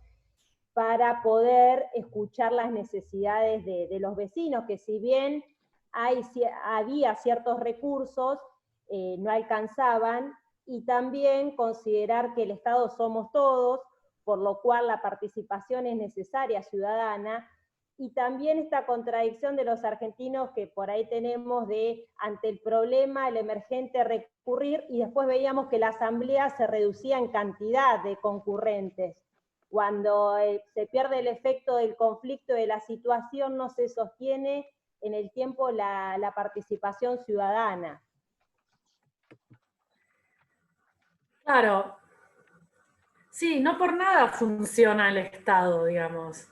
para poder escuchar las necesidades de los vecinos, que si bien había ciertos recursos, no alcanzaban, y también considerar que el Estado somos todos, por lo cual la participación es necesaria ciudadana, y también esta contradicción de los argentinos que por ahí tenemos de, ante el problema, el emergente, recurrir, y después veíamos que la asamblea se reducía en cantidad de concurrentes. Cuando se pierde el efecto del conflicto, de la situación, no se sostiene en el tiempo la participación ciudadana. Claro, sí, no por nada funciona el Estado, digamos.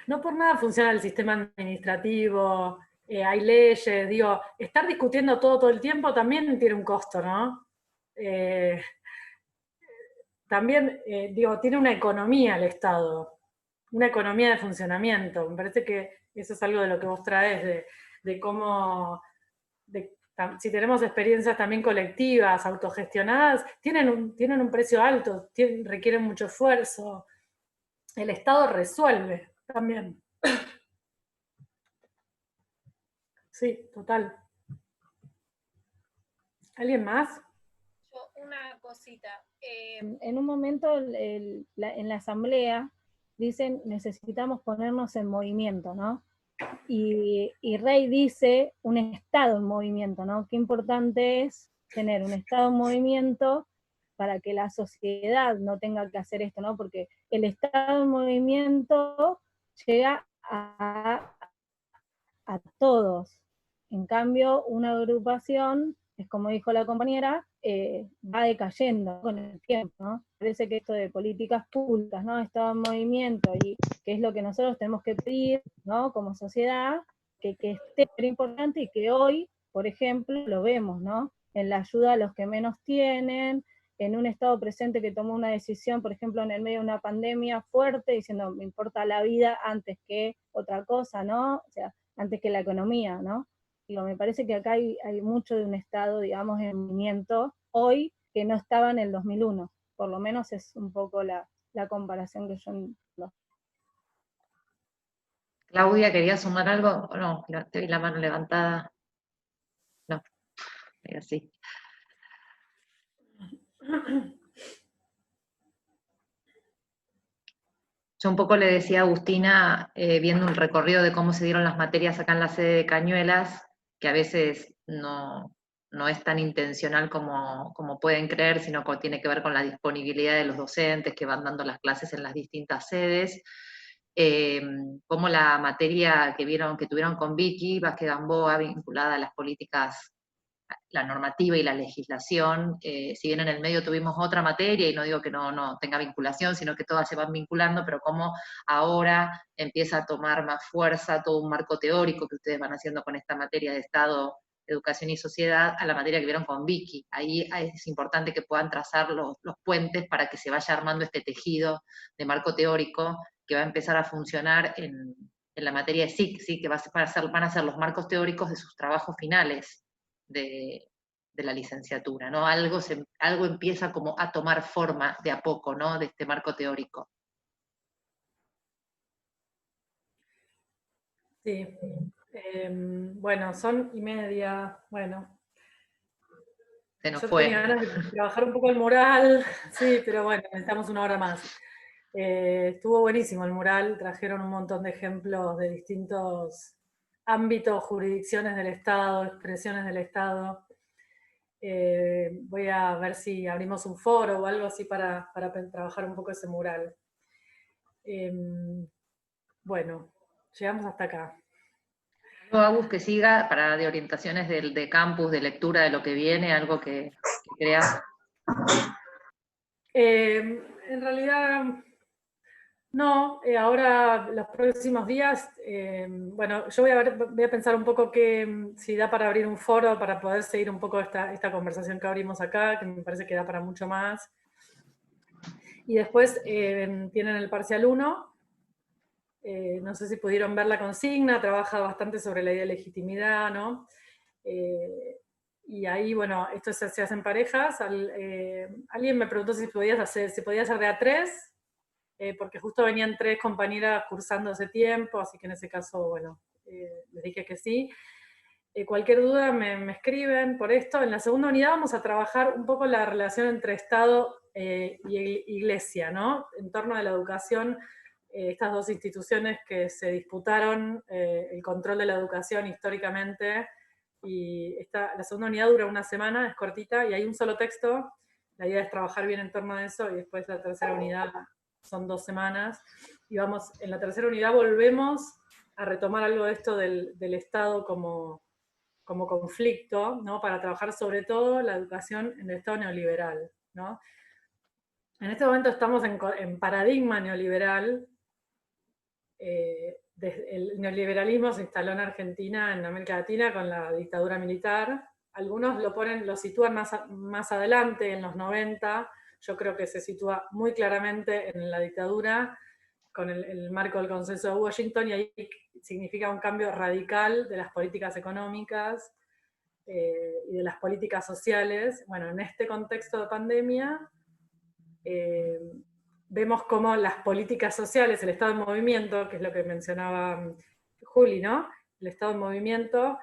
No por nada funciona el sistema administrativo, hay leyes, digo, estar discutiendo todo el tiempo también tiene un costo, ¿no? También, digo, tiene una economía el Estado, una economía de funcionamiento. Me parece que eso es algo de lo que vos traes, de cómo, si tenemos experiencias también colectivas, autogestionadas, tienen un precio alto, requieren mucho esfuerzo. El Estado resuelve también. Sí, total. ¿Alguien más? Una cosita. En un momento en la asamblea dicen necesitamos ponernos en movimiento, ¿no? Y Rey dice un Estado en movimiento, ¿no? Qué importante es tener un Estado en movimiento para que la sociedad no tenga que hacer esto, ¿no? Porque el Estado en movimiento llega a todos. En cambio, una agrupación, es como dijo la compañera, va decayendo con el tiempo, ¿no? Parece que esto de políticas públicas, ¿no? Estado en movimiento, y que es lo que nosotros tenemos que pedir, ¿no? Como sociedad, que esté muy importante, y que hoy, por ejemplo, lo vemos, ¿no? En la ayuda a los que menos tienen, en un Estado presente que tomó una decisión, por ejemplo, en el medio de una pandemia fuerte, diciendo, me importa la vida antes que otra cosa, ¿no? O sea, antes que la economía, ¿no? Digo, me parece que acá hay mucho de un Estado, digamos, en movimiento hoy que no estaba en el 2001. Por lo menos es un poco la comparación que yo entiendo. Claudia, ¿querías sumar algo? No, te vi la mano levantada. No, así. Yo un poco le decía a Agustina, viendo un recorrido de cómo se dieron las materias acá en la sede de Cañuelas, que a veces no es tan intencional como pueden creer, sino que tiene que ver con la disponibilidad de los docentes que van dando las clases en las distintas sedes. Como la materia que tuvieron con Vicky Vázquez Gamboa, vinculada a las políticas, la normativa y la legislación, si bien en el medio tuvimos otra materia, y no digo que no tenga vinculación, sino que todas se van vinculando, pero como ahora empieza a tomar más fuerza todo un marco teórico que ustedes van haciendo con esta materia de Estado, Educación y Sociedad, a la materia que vieron con Vicky. Ahí es importante que puedan trazar los puentes para que se vaya armando este tejido de marco teórico que va a empezar a funcionar en la materia de SIC, ¿sí? Que van a ser los marcos teóricos de sus trabajos finales de la licenciatura, ¿no? Algo empieza como a tomar forma de a poco, ¿no? De este marco teórico. Sí. Bueno, son 1:30, bueno. Se nos Yo fue. tenía ganas de trabajar un poco el mural, sí, pero bueno, necesitamos 1 hora más. Estuvo buenísimo el mural, trajeron un montón de ejemplos de distintos ámbitos, jurisdicciones del Estado, expresiones del Estado. Voy a ver si abrimos un foro o algo así para trabajar un poco ese mural. Bueno, llegamos hasta acá. Agus, que siga de orientaciones de campus, de lectura de lo que viene, algo que creas. En realidad, no, ahora los próximos días, bueno, yo voy a pensar un poco si da para abrir un foro para poder seguir un poco esta conversación que abrimos acá, que me parece que da para mucho más. Y después tienen el parcial 1, no sé si pudieron ver la consigna, trabaja bastante sobre la idea de legitimidad, ¿no? Y ahí, bueno, esto se hace en parejas. Alguien me preguntó si podía hacer de A3, porque justo venían 3 compañeras cursando ese tiempo, así que en ese caso, bueno, les dije que sí. Cualquier duda me escriben por esto. En la segunda unidad vamos a trabajar un poco la relación entre Estado y Iglesia, ¿no? En torno a la educación, estas dos instituciones que se disputaron el control de la educación históricamente, y la segunda unidad dura una semana, es cortita, y hay un solo texto. La idea es trabajar bien en torno a eso, y después la tercera unidad son 2 semanas. Y vamos, en la tercera unidad volvemos a retomar algo de esto del Estado como conflicto, ¿no? Para trabajar sobre todo la educación en el Estado neoliberal, ¿no? En este momento estamos en paradigma neoliberal. El neoliberalismo se instaló en Argentina, en América Latina, con la dictadura militar. Algunos lo sitúan más adelante, en los 90. Yo creo que se sitúa muy claramente en la dictadura, con el marco del consenso de Washington, y ahí significa un cambio radical de las políticas económicas y de las políticas sociales. Bueno, en este contexto de pandemia, vemos cómo las políticas sociales, el Estado en movimiento, que es lo que mencionaba Juli, ¿no? El Estado en movimiento,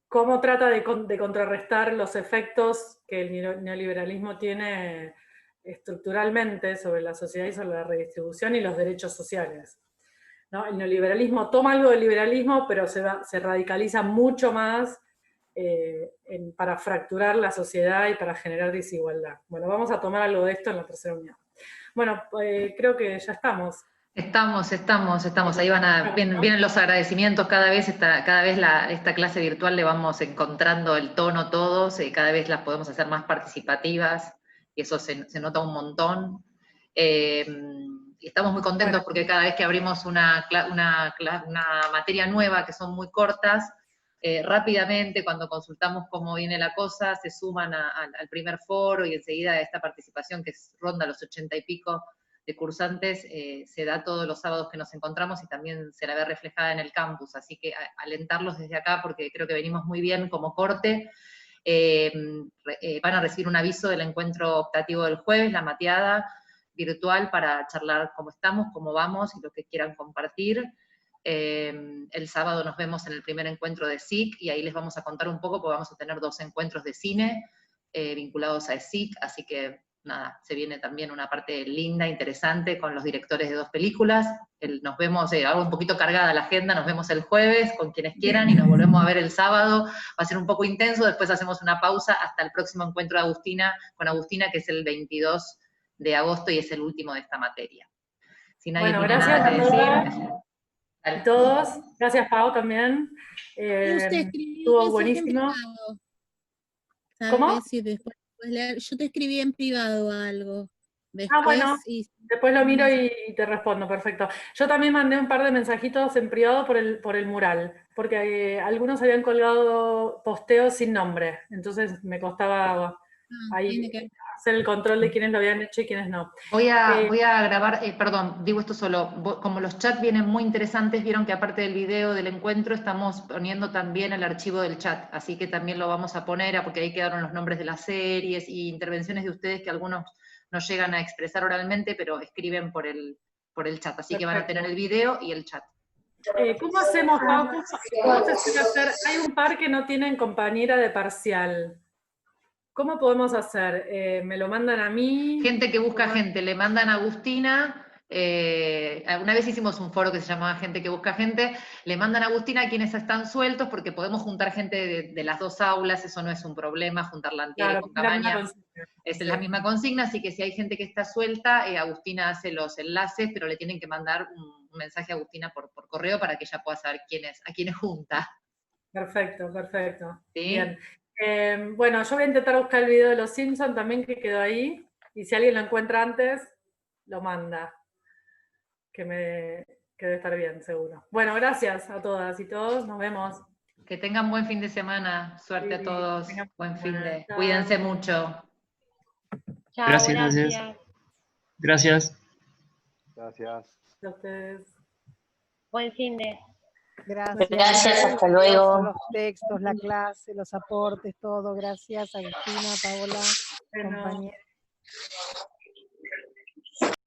cómo trata de contrarrestar los efectos que el neoliberalismo tiene estructuralmente sobre la sociedad y sobre la redistribución y los derechos sociales, ¿no? El neoliberalismo toma algo del liberalismo, pero se radicaliza mucho más para fracturar la sociedad y para generar desigualdad. Bueno, vamos a tomar algo de esto en la tercera unidad. Bueno, creo que ya estamos. Estamos. Ahí vienen los agradecimientos. Cada vez esta clase virtual le vamos encontrando el tono todos, cada vez las podemos hacer más participativas, y eso se nota un montón. Y estamos muy contentos porque cada vez que abrimos una materia nueva, que son muy cortas, rápidamente, cuando consultamos cómo viene la cosa, se suman al primer foro, y enseguida esta participación que ronda los 80 y pico de cursantes, se da todos los sábados que nos encontramos, y también se la ve reflejada en el campus. Así que alentarlos desde acá, porque creo que venimos muy bien como corte. Van a recibir un aviso del encuentro optativo del jueves, la mateada virtual, para charlar cómo estamos, cómo vamos y lo que quieran compartir. El sábado nos vemos en el primer encuentro de SIC, y ahí les vamos a contar un poco, porque vamos a tener 2 encuentros de cine vinculados a SIC, así que nada, se viene también una parte linda, interesante, con los directores de 2 películas. Nos vemos, algo un poquito cargada la agenda, nos vemos el jueves con quienes quieran, y nos volvemos a ver el sábado. Va a ser un poco intenso, después hacemos una pausa hasta el próximo encuentro de con Agustina, que es el 22 de agosto, y es el último de esta materia. Si nadie tiene nada que decir. A todos, gracias Pau también. Estuvo buenísimo. ¿Cómo? Si después puedes leer. Yo te escribí en privado algo. Bueno, después lo miro y te respondo, perfecto. Yo también mandé un par de mensajitos en privado por el mural, porque algunos habían colgado posteos sin nombre, entonces me costaba ahí hacer el control de quiénes lo habían hecho y quiénes no. Voy a grabar, perdón, digo esto solo, como los chats vienen muy interesantes, vieron que aparte del video del encuentro estamos poniendo también el archivo del chat, así que también lo vamos a poner, porque ahí quedaron los nombres de las series y intervenciones de ustedes que algunos no llegan a expresar oralmente, pero escriben por el chat, así que van a tener el video y el chat. ¿Cómo hacemos, Pau? ¿Cómo se suele hacer? Hay un par que no tienen compañera de parcial. ¿Cómo podemos hacer? ¿Me lo mandan a mí? Gente que busca gente, le mandan a Agustina. Una vez hicimos un foro que se llamaba Gente que busca gente, le mandan a Agustina a quienes están sueltos, porque podemos juntar gente de las 2 aulas, eso no es un problema, juntar la Antieri con Cabaña, es la misma consigna, así que si hay gente que está suelta, Agustina hace los enlaces, pero le tienen que mandar un mensaje a Agustina por correo para que ella pueda saber a quiénes junta. Perfecto. ¿Sí? Bien. Bueno, yo voy a intentar buscar el video de los Simpsons también, que quedó ahí, y si alguien lo encuentra antes, lo manda. Que debe estar bien, seguro. Bueno, gracias a todas y todos, nos vemos. Que tengan buen fin de semana, suerte a todos, buen fin de... Cuídense mucho. Chao, Gracias, gracias. Gracias. Gracias. A ustedes. Buen fin de. Gracias. Gracias, hasta Por luego. los textos, la clase, los aportes, todo. Gracias, Agustina, Paola, Bueno. compañeros.